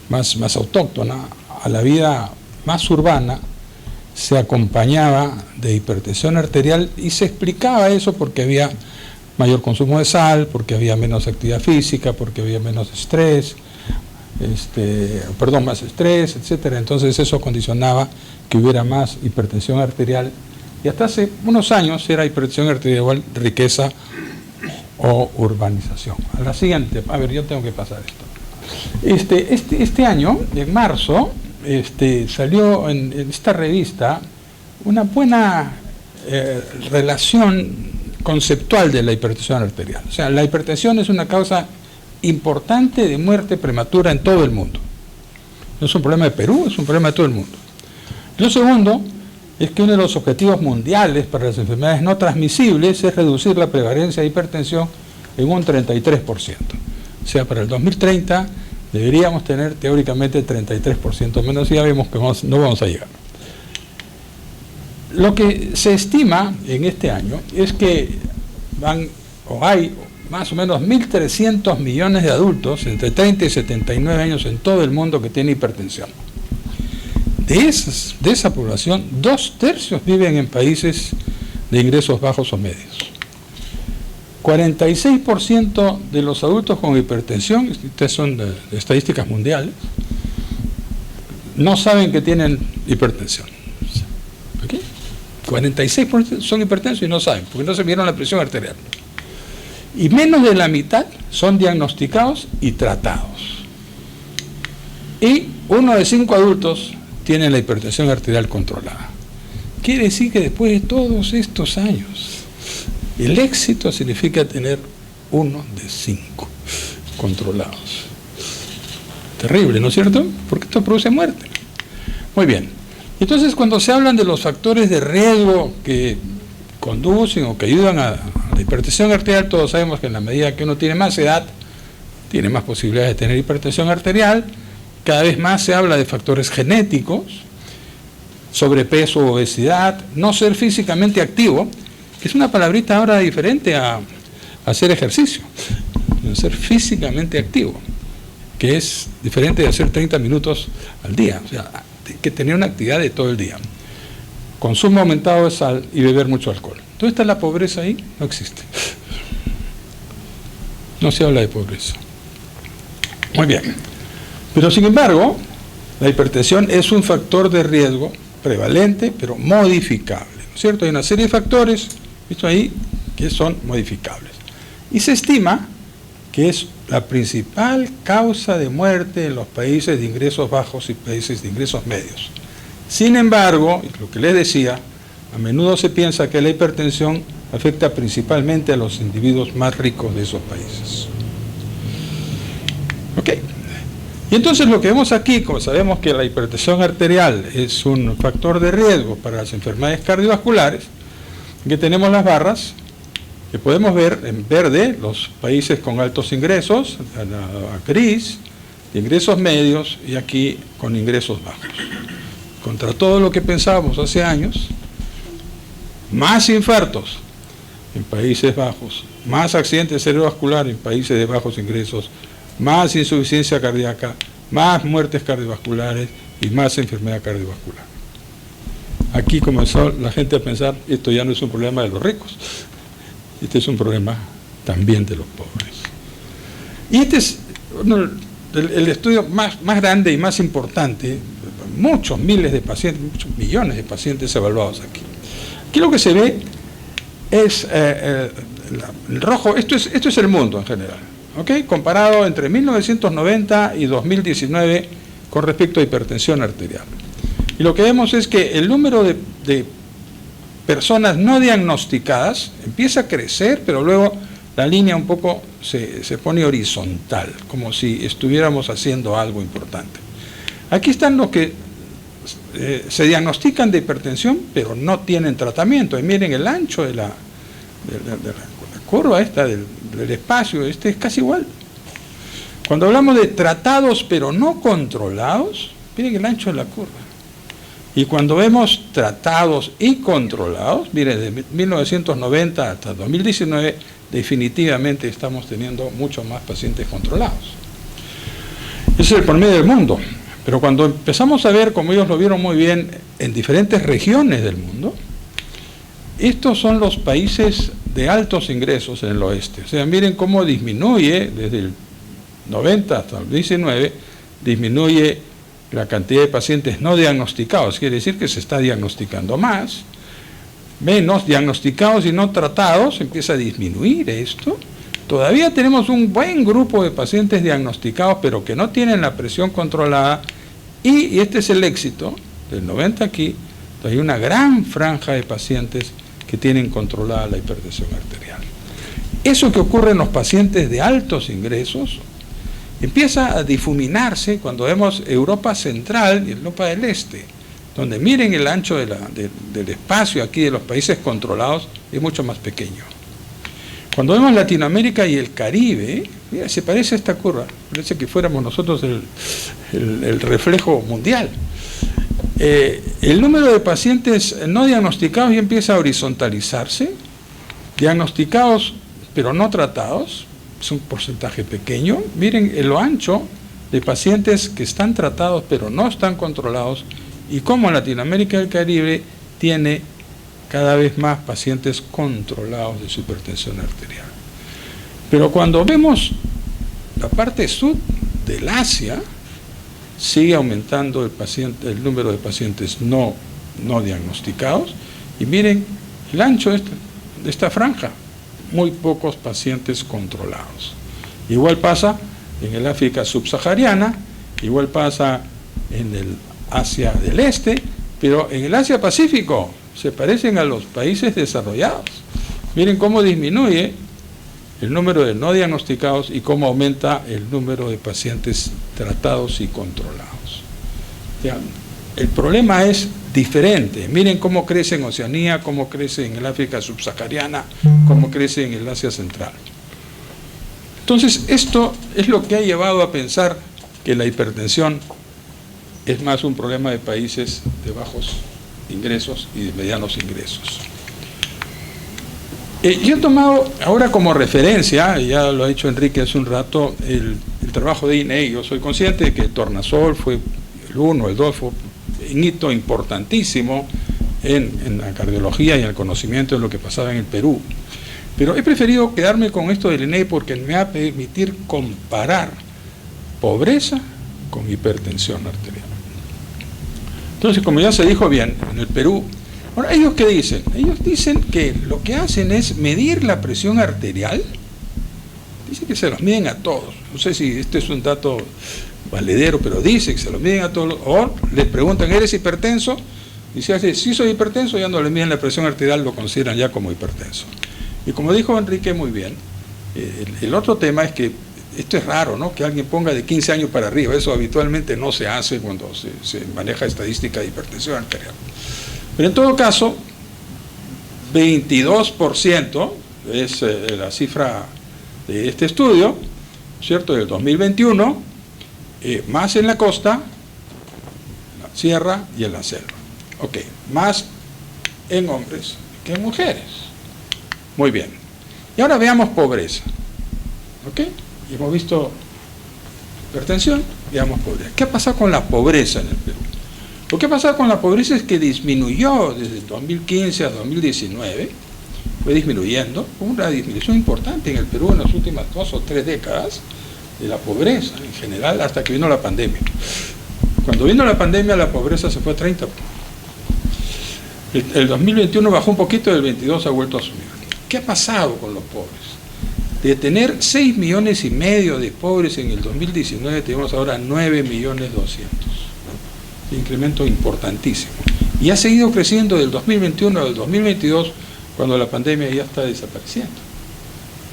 más autóctona a la vida más urbana se acompañaba de hipertensión arterial, y se explicaba eso porque había mayor consumo de sal, porque había menos actividad física, porque había menos estrés, más estrés, etcétera. Entonces eso condicionaba que hubiera más hipertensión arterial, y hasta hace unos años era hipertensión arterial igual riqueza o urbanización. A la siguiente, a ver, yo tengo que pasar esto. Este año, en marzo, salió en esta revista una buena relación conceptual de la hipertensión arterial. O sea, la hipertensión es una causa importante de muerte prematura en todo el mundo. No es un problema de Perú, es un problema de todo el mundo. Lo segundo es que uno de los objetivos mundiales para las enfermedades no transmisibles es reducir la prevalencia de hipertensión en un 33%. O sea, para el 2030 deberíamos tener teóricamente 33% menos, y ya vemos que no vamos a llegar. Lo que se estima en este año es que hay más o menos 1.300 millones de adultos entre 30 y 79 años en todo el mundo que tienen hipertensión. De esa población, 2/3 viven en países de ingresos bajos o medios. 46% de los adultos con hipertensión, estas son de estadísticas mundiales, no saben que tienen hipertensión. ¿Okay? 46% son hipertensos y no saben, porque no se midieron la presión arterial. Y menos de la mitad son diagnosticados y tratados. Y 1 de 5 adultos tienen la hipertensión arterial controlada. Quiere decir que después de todos estos años, el éxito significa tener 1 de 5 controlados. Terrible, ¿no es cierto? Porque esto produce muerte. Muy bien. Entonces, cuando se hablan de los factores de riesgo que conducen o que ayudan a la hipertensión arterial, todos sabemos que en la medida que uno tiene más edad, tiene más posibilidades de tener hipertensión arterial. Cada vez más se habla de factores genéticos, sobrepeso, obesidad, no ser físicamente activo, que es una palabrita ahora diferente a hacer ejercicio, ser físicamente activo, que es diferente de hacer 30 minutos al día. O sea, hay que tener una actividad de todo el día. Consumo aumentado de sal y beber mucho alcohol. ¿Dónde está la pobreza ahí? No existe. No se habla de pobreza. Muy bien. Pero sin embargo, la hipertensión es un factor de riesgo prevalente, pero modificable, ¿no es cierto? Hay una serie de factores, visto ahí, que son modificables. Y se estima que es la principal causa de muerte en los países de ingresos bajos y países de ingresos medios. Sin embargo, lo que les decía, a menudo se piensa que la hipertensión afecta principalmente a los individuos más ricos de esos países. ¿Ok? Y entonces lo que vemos aquí, como sabemos que la hipertensión arterial es un factor de riesgo para las enfermedades cardiovasculares, que tenemos las barras, que podemos ver en verde los países con altos ingresos, a gris, de ingresos medios, y aquí con ingresos bajos. Contra todo lo que pensábamos hace años, más infartos en Países Bajos, más accidentes cerebrovasculares en países de bajos ingresos, más insuficiencia cardíaca, más muertes cardiovasculares y más enfermedad cardiovascular. Aquí comenzó la gente a pensar, esto ya no es un problema de los ricos, este es un problema también de los pobres. Y este es el estudio más grande y más importante, muchos miles de pacientes, muchos millones de pacientes evaluados aquí. Aquí lo que se ve es el rojo, esto es el mundo en general, ¿okay? Comparado entre 1990 y 2019 con respecto a hipertensión arterial. Y lo que vemos es que el número de personas no diagnosticadas empieza a crecer, pero luego la línea un poco se pone horizontal, como si estuviéramos haciendo algo importante. Aquí están los que se diagnostican de hipertensión, pero no tienen tratamiento. Y miren el ancho de la curva esta del espacio, es casi igual. Cuando hablamos de tratados pero no controlados, miren el ancho de la curva. Y cuando vemos tratados y controlados, miren, de 1990 hasta 2019, definitivamente estamos teniendo muchos más pacientes controlados. Ese es el promedio del mundo. Pero cuando empezamos a ver, como ellos lo vieron muy bien, en diferentes regiones del mundo, estos son los países de altos ingresos en el oeste. O sea, miren cómo disminuye desde el 90 hasta el 19, disminuye la cantidad de pacientes no diagnosticados. Quiere decir que se está diagnosticando más, menos diagnosticados y no tratados, empieza a disminuir esto. Todavía tenemos un buen grupo de pacientes diagnosticados, pero que no tienen la presión controlada, y este es el éxito, del 90 aquí, hay una gran franja de pacientes que tienen controlada la hipertensión arterial. Eso que ocurre en los pacientes de altos ingresos empieza a difuminarse cuando vemos Europa Central y Europa del Este, donde miren el ancho del espacio aquí de los países controlados es mucho más pequeño. Cuando vemos Latinoamérica y el Caribe, mira, se parece a esta curva, parece que fuéramos nosotros el reflejo mundial. El número de pacientes no diagnosticados ya empieza a horizontalizarse, diagnosticados pero no tratados, es un porcentaje pequeño. Miren lo ancho de pacientes que están tratados pero no están controlados, y cómo Latinoamérica y el Caribe tiene cada vez más pacientes controlados de su hipertensión arterial. Pero cuando vemos la parte sur del Asia, sigue aumentando el número de pacientes no diagnosticados, y miren el ancho de esta franja, muy pocos pacientes controlados. Igual pasa en el África subsahariana, igual pasa en el Asia del Este, pero en el Asia Pacífico se parecen a los países desarrollados. Miren cómo disminuye el número de no diagnosticados y cómo aumenta el número de pacientes tratados y controlados. Ya, el problema es diferente. Miren cómo crece en Oceanía, cómo crece en el África subsahariana, cómo crece en el Asia Central. Entonces, esto es lo que ha llevado a pensar que la hipertensión es más un problema de países de bajos ingresos y de medianos ingresos. Yo he tomado ahora como referencia, ya lo ha dicho Enrique hace un rato, el trabajo de INEI. Yo soy consciente de que el tornasol fue el 1, el 2, fue un hito importantísimo en la cardiología y en el conocimiento de lo que pasaba en el Perú. Pero he preferido quedarme con esto del INEI porque me va a permitir comparar pobreza con hipertensión arterial. Entonces, como ya se dijo bien, en el Perú, ahora, ¿ellos qué dicen? Ellos dicen que lo que hacen es medir la presión arterial. Dicen que se los miden a todos. No sé si este es un dato valedero, pero dicen que se los miden a todos. O les preguntan, ¿eres hipertenso? Y si hace, sí soy hipertenso, ya no le miden la presión arterial, lo consideran ya como hipertenso. Y como dijo Enrique muy bien, el otro tema es que esto es raro, ¿no? Que alguien ponga de 15 años para arriba. Eso habitualmente no se hace cuando se maneja estadística de hipertensión arterial. Pero en todo caso, 22% es la cifra de este estudio, ¿cierto?, del 2021, más en la costa, en la sierra y en la selva. Ok, más en hombres que en mujeres. Muy bien. Y ahora veamos pobreza. ¿Ok? Y hemos visto hipertensión, digamos pobreza. ¿Qué ha pasado con la pobreza en el Perú? Lo que ha pasado con la pobreza es que disminuyó desde 2015 a 2019, fue disminuyendo, una disminución importante en el Perú en las últimas 2 o 3 décadas de la pobreza en general, hasta que vino la pandemia. Cuando vino la pandemia, la pobreza se fue a 30. El 2021 bajó un poquito, del 22 ha vuelto a subir. ¿Qué ha pasado con los pobres? De tener 6,5 millones de pobres en el 2019, tenemos ahora 9,2 millones. Incremento importantísimo. Y ha seguido creciendo del 2021 al 2022, cuando la pandemia ya está desapareciendo.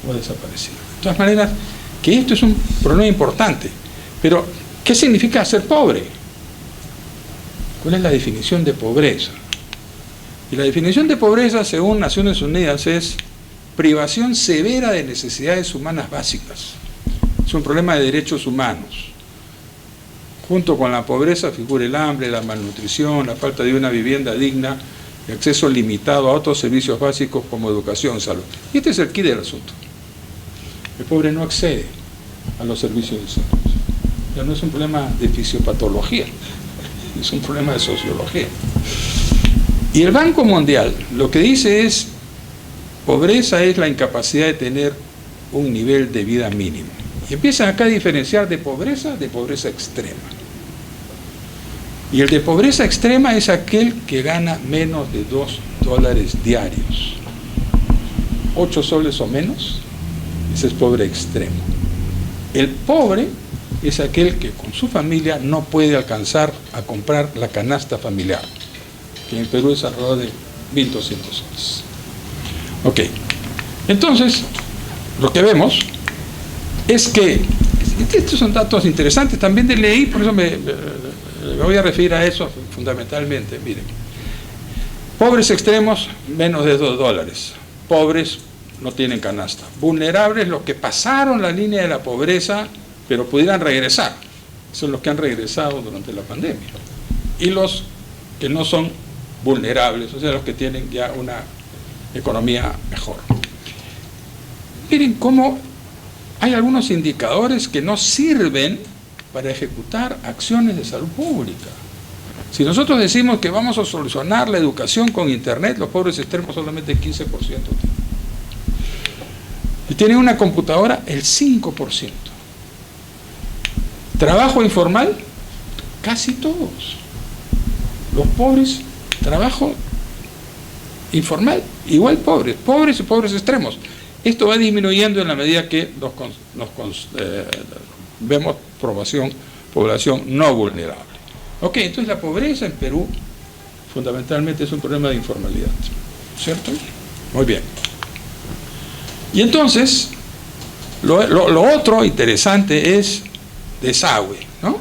O ha desaparecido. De todas maneras, que esto es un problema importante. Pero, ¿qué significa ser pobre? ¿Cuál es la definición de pobreza? Y la definición de pobreza, según Naciones Unidas, es privación severa de necesidades humanas básicas. Es un problema de derechos humanos. Junto con la pobreza figura el hambre, la malnutrición, la falta de una vivienda digna y acceso limitado a otros servicios básicos como educación, salud. Y este es el quid del asunto. El pobre no accede a los servicios de salud. Ya no es un problema de fisiopatología, es un problema de sociología. Y el Banco Mundial lo que dice es, pobreza es la incapacidad de tener un nivel de vida mínimo. Y empiezan acá a diferenciar de pobreza extrema. Y el de pobreza extrema es aquel que gana menos de $2 diarios. 8 soles o menos, ese es pobre extremo. El pobre es aquel que con su familia no puede alcanzar a comprar la canasta familiar, que en Perú es alrededor de 1.200 soles. Ok, entonces, lo que vemos es que, estos son datos interesantes, también de leí, por eso me voy a referir a eso fundamentalmente. Miren, pobres extremos, menos de $2. Pobres no tienen canasta. Vulnerables, los que pasaron la línea de la pobreza, pero pudieran regresar. Son los que han regresado durante la pandemia. Y los que no son vulnerables, o sea, los que tienen ya una economía mejor. Miren cómo hay algunos indicadores que no sirven para ejecutar acciones de salud pública. Si nosotros decimos que vamos a solucionar la educación con Internet, los pobres extremos solamente 15% tienen. Y tienen una computadora el 5%. Trabajo informal, casi todos. Los pobres, trabajo informal, igual pobres y pobres extremos. Esto va disminuyendo en la medida que vemos población no vulnerable. Ok, entonces la pobreza en Perú fundamentalmente es un problema de informalidad, ¿cierto? Muy bien. Y entonces, lo otro interesante es desagüe, ¿no?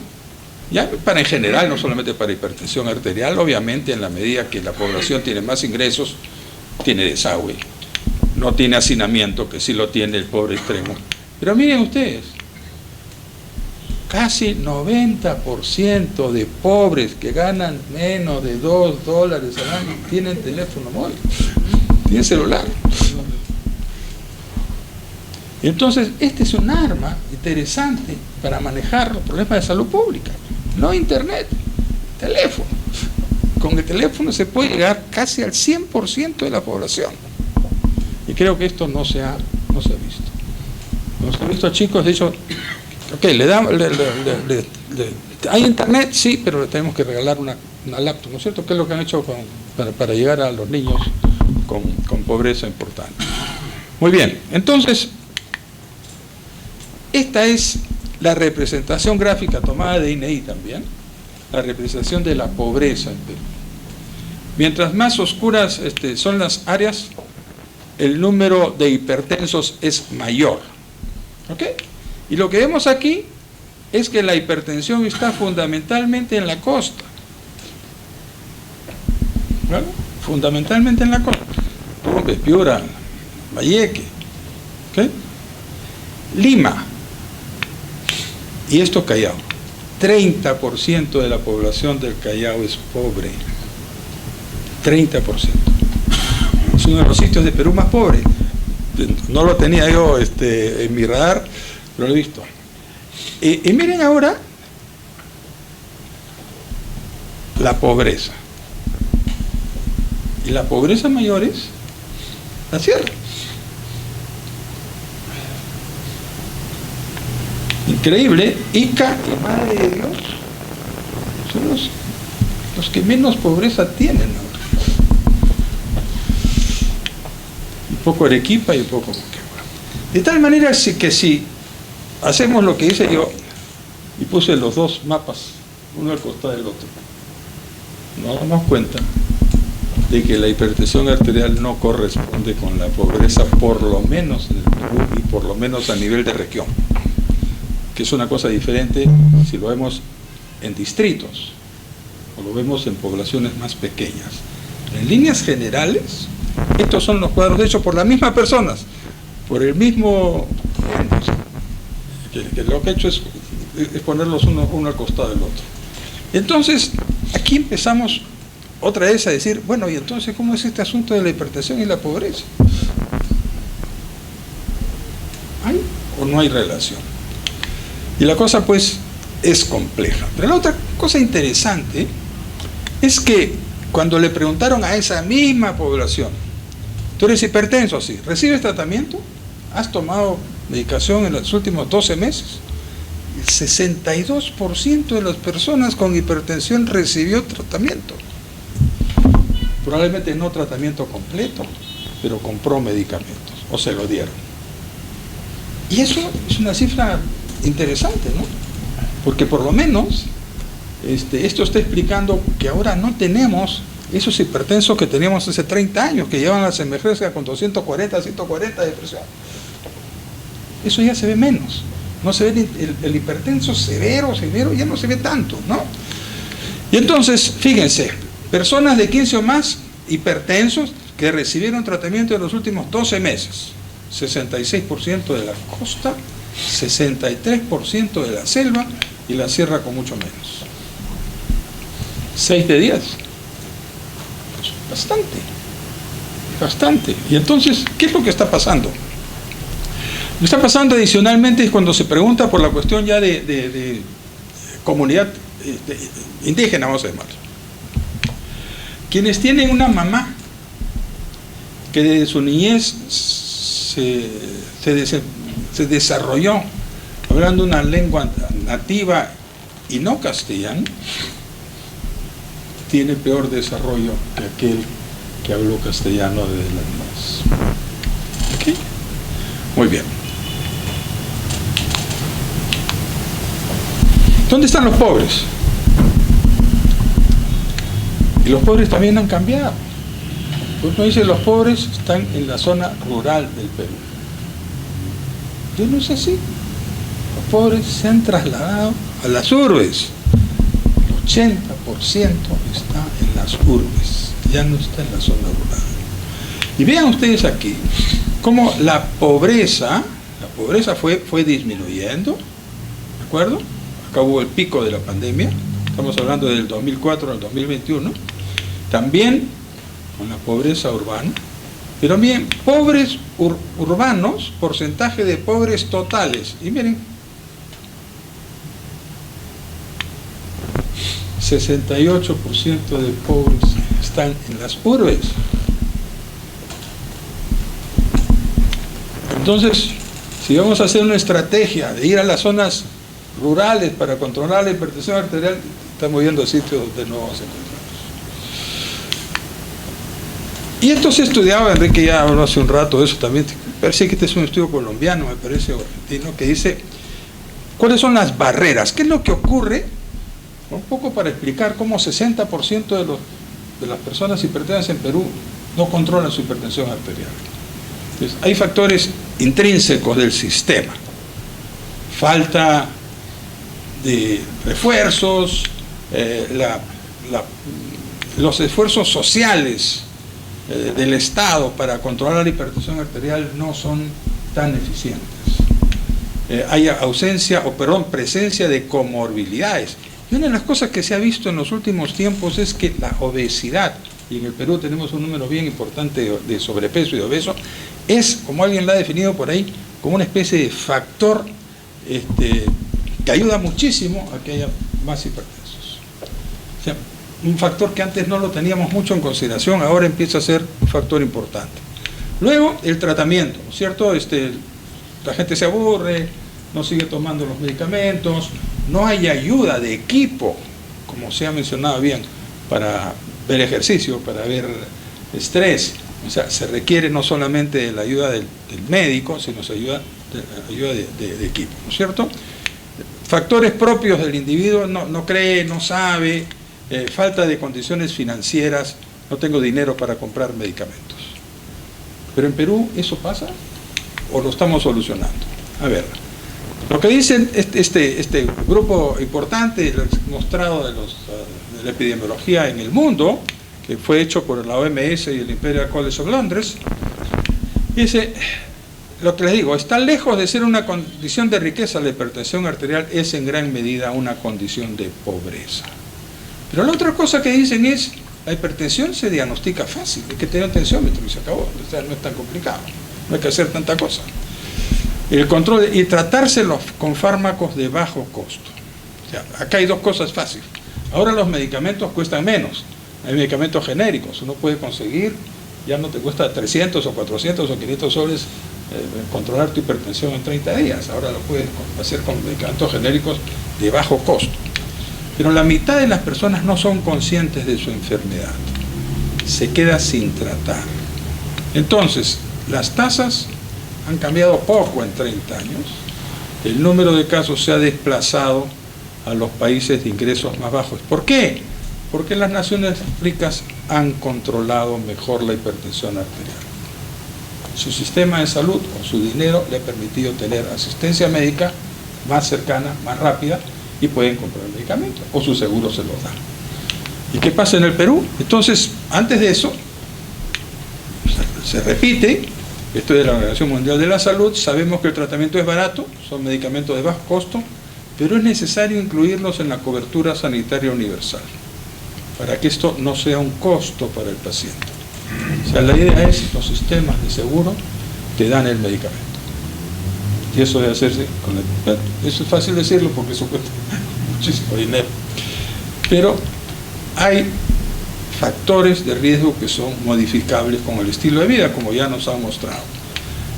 Ya para en general, no solamente para hipertensión arterial, obviamente en la medida que la población tiene más ingresos, tiene desagüe. No tiene hacinamiento, que sí lo tiene el pobre extremo. Pero miren ustedes, casi 90% de pobres que ganan menos de $2 al año tienen teléfono móvil, tienen celular. Entonces, este es un arma interesante para manejar los problemas de salud pública. No Internet, teléfono. Con el teléfono se puede llegar casi al 100% de la población. Y creo que esto no se ha visto. No se ha visto a chicos, de hecho, ok, hay Internet, sí, pero le tenemos que regalar una laptop, ¿no es cierto? ¿Qué es lo que han hecho para llegar a los niños con pobreza importante? Muy bien, entonces, esta es la representación gráfica tomada de INEI también, la representación de la pobreza en Perú. Mientras más oscuras son las áreas, el número de hipertensos es mayor. ¿Ok? Y lo que vemos aquí es que la hipertensión está fundamentalmente en la costa. ¿Vale? Fundamentalmente en la costa. Tumbes, Piura, Valleque. ¿Ok? Lima. Y esto Callao. 30% de la población del Callao es pobre. 30%. Es uno de los sitios de Perú más pobres. No lo tenía yo en mi radar, pero lo he visto. Y miren ahora la pobreza. Y la pobreza mayor es la sierra. Increíble. Ica y Madre de Dios son los que menos pobreza tienen ahora. Un poco Arequipa y un poco Moquegua. De tal manera que si hacemos lo que hice yo y puse los dos mapas, uno al costado del otro, nos damos cuenta de que la hipertensión arterial no corresponde con la pobreza, por lo menos en el Perú y por lo menos a nivel de región, que es una cosa diferente si lo vemos en distritos o lo vemos en poblaciones más pequeñas. En líneas generales, estos son los cuadros hechos por las mismas personas, por el mismo, que lo que he hecho es ponerlos uno al costado del otro. Entonces, aquí empezamos otra vez a decir, bueno, y entonces, ¿cómo es este asunto de la hipertensión y la pobreza? ¿Hay o no hay relación? Y la cosa, pues, es compleja. Pero la otra cosa interesante es que cuando le preguntaron a esa misma población, ¿tú eres hipertenso? Sí. ¿Recibes tratamiento? ¿Has tomado medicación en los últimos 12 meses? El 62% de las personas con hipertensión recibió tratamiento. Probablemente no tratamiento completo, pero compró medicamentos o se lo dieron. Y eso es una cifra interesante, ¿no? Porque por lo menos esto está explicando que ahora no tenemos esos hipertensos que teníamos hace 30 años, que llevan las emergencias con 240, 140 de presión. Eso ya se ve menos. No se ve el hipertenso severo, ya no se ve tanto, ¿no? Y entonces, fíjense, personas de 15 o más hipertensos que recibieron tratamiento en los últimos 12 meses, 66% de la costa, 63% de la selva y la sierra con mucho menos. 6 de 10. Bastante. Y entonces, ¿qué es lo que está pasando? Lo que está pasando adicionalmente es cuando se pregunta por la cuestión ya de comunidad indígena, vamos a llamarlo. Quienes tienen una mamá que desde su niñez se desarrolló hablando una lengua nativa y no castellano, tiene peor desarrollo que aquel que habló castellano desde la niñez. ¿Ok? Muy bien. ¿Dónde están los pobres? Y los pobres también han cambiado. Pues no dice, los pobres están en la zona rural del Perú. Yo no es así. Los pobres se han trasladado a las urbes. El 80% está en las urbes, ya no está en la zona rural. Y vean ustedes aquí cómo la pobreza fue disminuyendo, ¿de acuerdo? Acá hubo el pico de la pandemia, estamos hablando del 2004 al 2021, también con la pobreza urbana, pero también pobres urbanos, porcentaje de pobres totales, y miren, 68% de pobres están en las urbes. Entonces, si vamos a hacer una estrategia de ir a las zonas rurales para controlar la hipertensión arterial, estamos yendo a sitios donde no vamos a encontrar. Y esto se estudiaba, Enrique ya habló hace un rato de eso también, parece que este es un estudio colombiano, me parece, o argentino, que dice cuáles son las barreras, qué es lo que ocurre, un poco para explicar cómo 60% de las personas hipertensas en Perú no controlan su hipertensión arterial. Entonces, hay factores intrínsecos del sistema, falta de refuerzos, los esfuerzos sociales del Estado para controlar la hipertensión arterial no son tan eficientes. Hay presencia de comorbilidades. Y una de las cosas que se ha visto en los últimos tiempos es que la obesidad, y en el Perú tenemos un número bien importante de sobrepeso y de obeso, es, como alguien la ha definido por ahí, como una especie de factor que ayuda muchísimo a que haya más hipertensos. O sea, un factor que antes no lo teníamos mucho en consideración, ahora empieza a ser un factor importante. Luego, el tratamiento, ¿no es cierto? La gente se aburre, no sigue tomando los medicamentos, no hay ayuda de equipo, como se ha mencionado bien, para ver ejercicio, para ver estrés. O sea, se requiere no solamente la ayuda del médico, sino ayuda de equipo, ¿no es cierto? Factores propios del individuo, no cree, no sabe, falta de condiciones financieras, no tengo dinero para comprar medicamentos. Pero en Perú, ¿eso pasa? ¿O lo estamos solucionando? A ver, lo que dicen este grupo importante, mostrado de la epidemiología en el mundo, que fue hecho por la OMS y el Imperial College of Londres, dice, lo que les digo, está lejos de ser una condición de riqueza. La hipertensión arterial es en gran medida una condición de pobreza. Pero la otra cosa que dicen es, la hipertensión se diagnostica fácil, hay que tener un tensiómetro y se acabó, o sea, no es tan complicado, no hay que hacer tanta cosa. El control y tratárselo con fármacos de bajo costo. O sea, acá hay dos cosas fáciles. Ahora los medicamentos cuestan menos, hay medicamentos genéricos, uno puede conseguir, ya no te cuesta 300 o 400 o 500 soles controlar tu hipertensión en 30 días, ahora lo puedes hacer con medicamentos genéricos de bajo costo. Pero la mitad de las personas no son conscientes de su enfermedad, se queda sin tratar. Entonces, las tasas han cambiado poco en 30 años, el número de casos se ha desplazado a los países de ingresos más bajos. ¿Por qué? Porque las naciones ricas han controlado mejor la hipertensión arterial. Su sistema de salud o su dinero le ha permitido tener asistencia médica más cercana, más rápida, y pueden comprar medicamentos, o su seguro se los da. ¿Y qué pasa en el Perú? Entonces, antes de eso, se repite, esto es de la Organización Mundial de la Salud, sabemos que el tratamiento es barato, son medicamentos de bajo costo, pero es necesario incluirlos en la cobertura sanitaria universal, para que esto no sea un costo para el paciente. O sea, la idea es, los sistemas de seguro te dan el medicamento. Y eso debe hacerse con eso es fácil decirlo porque eso cuesta muchísimo dinero. Pero hay factores de riesgo que son modificables con el estilo de vida, como ya nos han mostrado.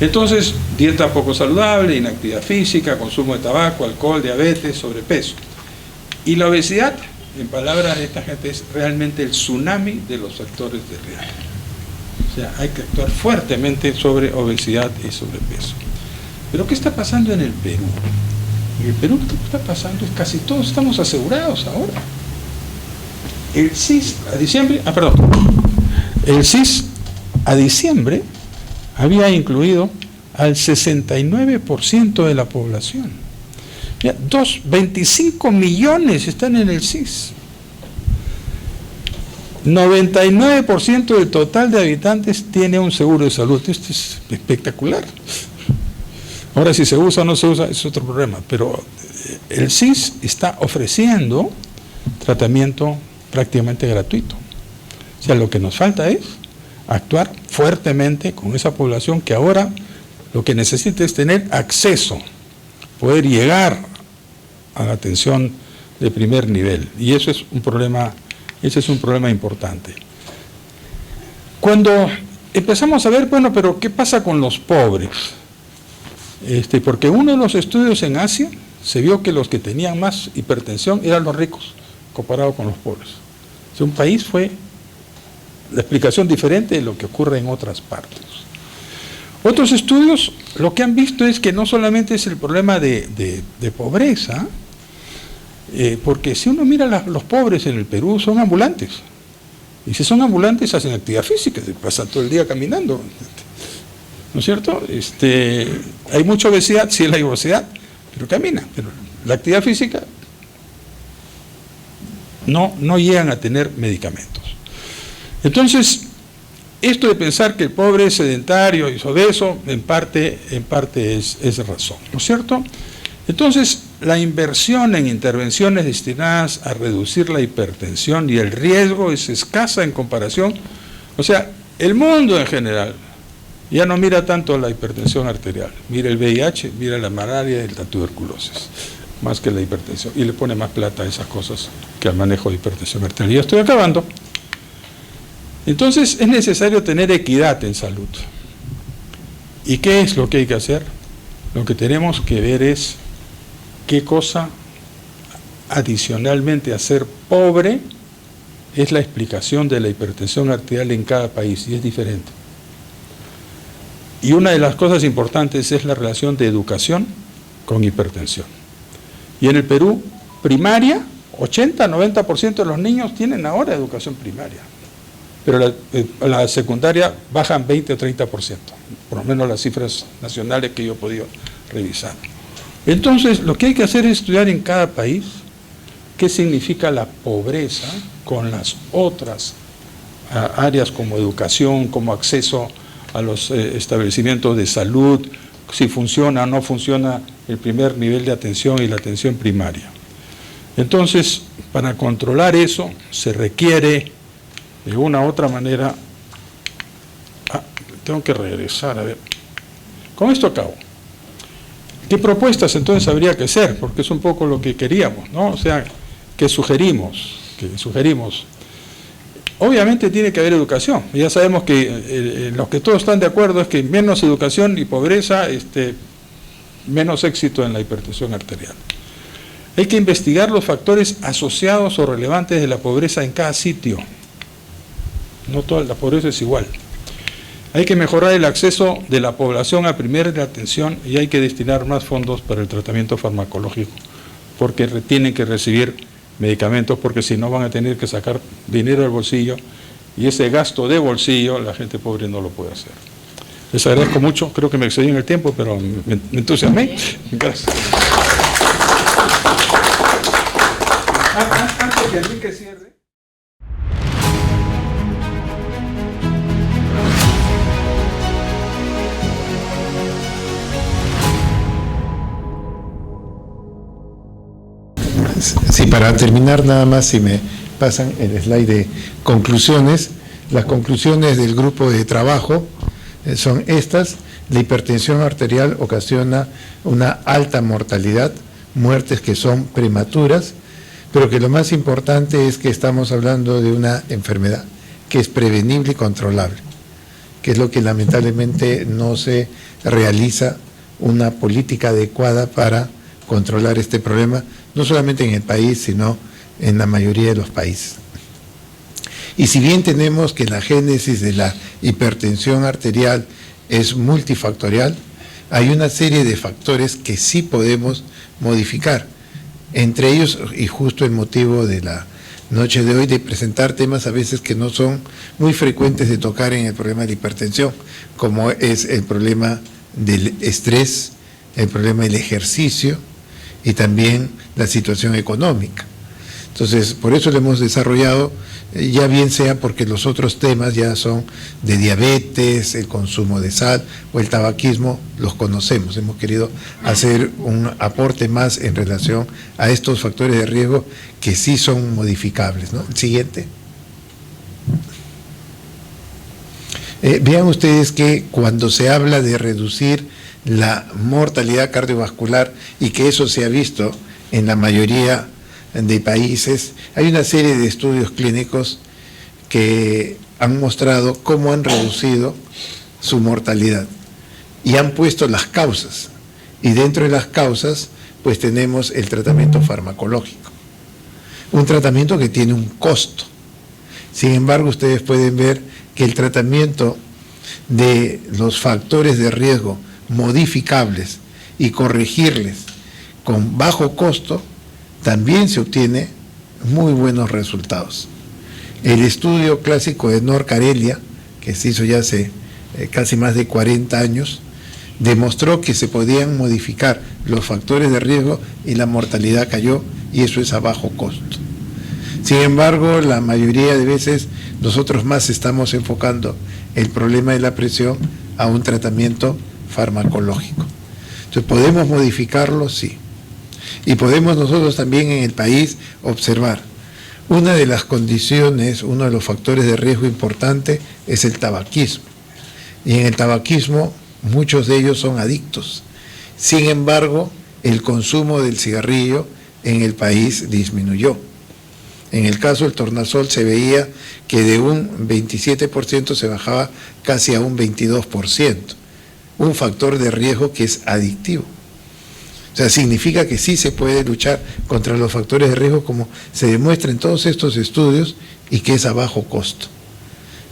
Entonces, dieta poco saludable, inactividad física, consumo de tabaco, alcohol, diabetes, sobrepeso. Y la obesidad, en palabras de esta gente, es realmente el tsunami de los factores de riesgo. O sea, hay que actuar fuertemente sobre obesidad y sobrepeso. Pero ¿qué está pasando en el Perú? En el Perú lo que está pasando es casi todos estamos asegurados ahora. El CIS a diciembre, el CIS a diciembre había incluido al 69% de la población. Ya, 25 millones están en el CIS. 99% del total de habitantes tiene un seguro de salud. Esto es espectacular. Ahora, si se usa o no se usa, es otro problema, pero el CIS está ofreciendo tratamiento prácticamente gratuito. O sea, lo que nos falta es actuar fuertemente con esa población que ahora lo que necesita es tener acceso, poder llegar a la atención de primer nivel, y eso es un problema, ese es un problema importante. Cuando empezamos a ver, bueno, pero ¿qué pasa con los pobres? Porque uno de los estudios en Asia se vio que los que tenían más hipertensión eran los ricos, comparado con los pobres. O sea, un país fue la explicación diferente de lo que ocurre en otras partes. Otros estudios lo que han visto es que no solamente es el problema de pobreza, porque si uno mira los pobres en el Perú son ambulantes. Y si son ambulantes hacen actividad física, se pasan todo el día caminando. ¿No es cierto? Hay mucha obesidad, sí hay obesidad, pero camina. Pero la actividad física no llegan a tener medicamentos. Entonces, esto de pensar que el pobre es sedentario y obeso, en parte es razón, ¿no es cierto? Entonces, la inversión en intervenciones destinadas a reducir la hipertensión y el riesgo es escasa en comparación. O sea, el mundo en general ya no mira tanto la hipertensión arterial, mira el VIH, mira la malaria y la tuberculosis. más que la hipertensión, y le pone más plata a esas cosas que al manejo de hipertensión arterial. Ya estoy acabando. Entonces es necesario tener equidad en salud. ¿Y qué es lo que hay que hacer? Lo que tenemos que ver es qué cosa adicionalmente a ser pobre es la explicación de la hipertensión arterial en cada país, y es diferente. Y una de las cosas importantes es la relación de educación con hipertensión. Y en el Perú, primaria, 80-90% de los niños tienen ahora educación primaria, pero la secundaria bajan 20 o 30%, por lo menos las cifras nacionales que yo he podido revisar. Entonces, lo que hay que hacer es estudiar en cada país qué significa la pobreza con las otras áreas como educación, como acceso a los establecimientos de salud, si funciona o no funciona el primer nivel de atención y la atención primaria. Entonces, para controlar eso se requiere de una u otra manera. Tengo que regresar, a ver. Con esto acabo. ¿Qué propuestas entonces habría que hacer? Porque es un poco lo que queríamos, ¿no? O sea, que sugerimos. Obviamente tiene que haber educación. Ya sabemos que los que todos están de acuerdo es que menos educación y pobreza, menos éxito en la hipertensión arterial. Hay que investigar los factores asociados o relevantes de la pobreza en cada sitio. No toda la pobreza es igual. Hay que mejorar el acceso de la población a primera atención y hay que destinar más fondos para el tratamiento farmacológico, porque tienen que recibir medicamentos, porque si no van a tener que sacar dinero del bolsillo, y ese gasto de bolsillo la gente pobre no lo puede hacer. Les agradezco mucho, creo que me excedí en el tiempo, pero me entusiasmé. Gracias. Antes que Enrique cierre. Sí, para terminar nada más, si me pasan el slide de conclusiones. Las conclusiones del grupo de trabajo son estas: la hipertensión arterial ocasiona una alta mortalidad, muertes que son prematuras, pero que lo más importante es que estamos hablando de una enfermedad que es prevenible y controlable, que es lo que lamentablemente no se realiza una política adecuada para controlar este problema, no solamente en el país, sino en la mayoría de los países. Y si bien tenemos que la génesis de la hipertensión arterial es multifactorial, hay una serie de factores que sí podemos modificar. Entre ellos, y justo el motivo de la noche de hoy, de presentar temas a veces que no son muy frecuentes de tocar en el problema de la hipertensión, como es el problema del estrés, el problema del ejercicio y también la situación económica. Entonces, por eso lo hemos desarrollado, ya bien sea porque los otros temas ya son de diabetes, el consumo de sal o el tabaquismo, los conocemos. Hemos querido hacer un aporte más en relación a estos factores de riesgo que sí son modificables, ¿no? El siguiente. Vean ustedes que cuando se habla de reducir la mortalidad cardiovascular, y que eso se ha visto en la mayoría de países, hay una serie de estudios clínicos que han mostrado cómo han reducido su mortalidad y han puesto las causas, y dentro de las causas pues tenemos el tratamiento farmacológico, un tratamiento que tiene un costo. Sin embargo, ustedes pueden ver que el tratamiento de los factores de riesgo modificables y corregirles con bajo costo, también se obtiene muy buenos resultados. El estudio clásico de Nor Karelia, que se hizo ya hace casi más de 40 años, demostró que se podían modificar los factores de riesgo y la mortalidad cayó, y eso es a bajo costo. Sin embargo, la mayoría de veces nosotros más estamos enfocando el problema de la presión a un tratamiento farmacológico. Entonces, ¿podemos modificarlo? Sí. Y podemos nosotros también en el país observar. Una de las condiciones, uno de los factores de riesgo importante es el tabaquismo. Y en el tabaquismo muchos de ellos son adictos. Sin embargo, el consumo del cigarrillo en el país disminuyó. En el caso del tornasol se veía que de un 27% se bajaba casi a un 22%, un factor de riesgo que es adictivo. O sea, significa que sí se puede luchar contra los factores de riesgo como se demuestra en todos estos estudios y que es a bajo costo.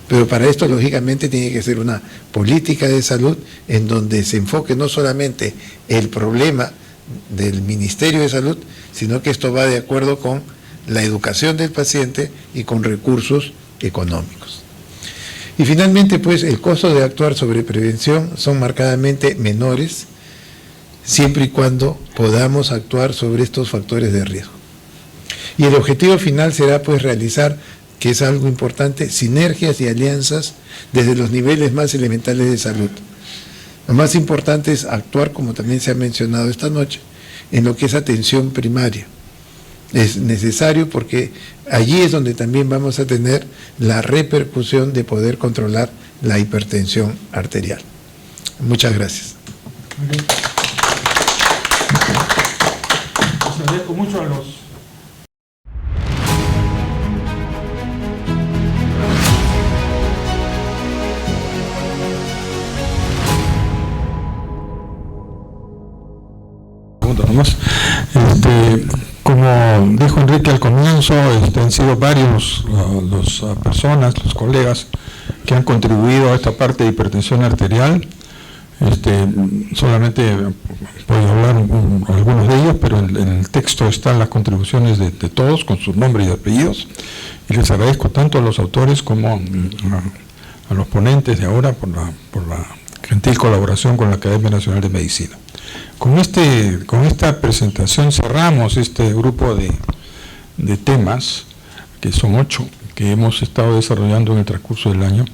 Pero para esto, lógicamente, tiene que ser una política de salud en donde se enfoque no solamente el problema del Ministerio de Salud, sino que esto va de acuerdo con la educación del paciente y con recursos económicos. Y finalmente, pues, el costo de actuar sobre prevención son marcadamente menores siempre y cuando podamos actuar sobre estos factores de riesgo. Y el objetivo final será, pues, realizar, que es algo importante, sinergias y alianzas desde los niveles más elementales de salud. Lo más importante es actuar, como también se ha mencionado esta noche, en lo que es atención primaria. Es necesario porque allí es donde también vamos a tener la repercusión de poder controlar la hipertensión arterial. Muchas gracias. Les agradezco mucho a los nomás. Como dijo Enrique al comienzo, han sido varios las personas, los colegas que han contribuido a esta parte de hipertensión arterial. Solamente voy a hablar algunos de ellos, pero en el texto están las contribuciones de todos con sus nombres y apellidos, y les agradezco tanto a los autores como a los ponentes de ahora por la gentil colaboración con la Academia Nacional de Medicina. Con esta presentación cerramos este grupo de temas, que son 8, que hemos estado desarrollando en el transcurso del año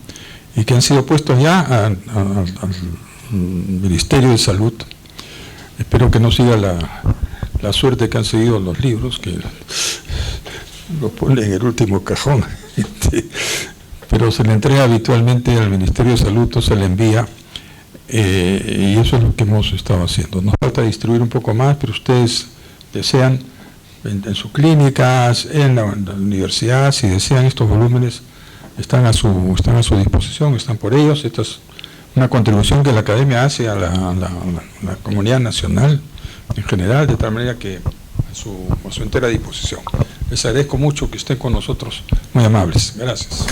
y que han sido puestos ya al Ministerio de Salud. Espero que no siga la suerte que han seguido los libros, que los ponen en el último cajón, pero se le entrega habitualmente al Ministerio de Salud, o se le envía. Y eso es lo que hemos estado haciendo. Nos falta distribuir un poco más, pero ustedes desean, en sus clínicas, en la universidad, si desean estos volúmenes, están a su disposición, están por ellos. Esta es una contribución que la Academia hace a la comunidad nacional en general, de tal manera que a su entera disposición. Les agradezco mucho que estén con nosotros, muy amables. Gracias.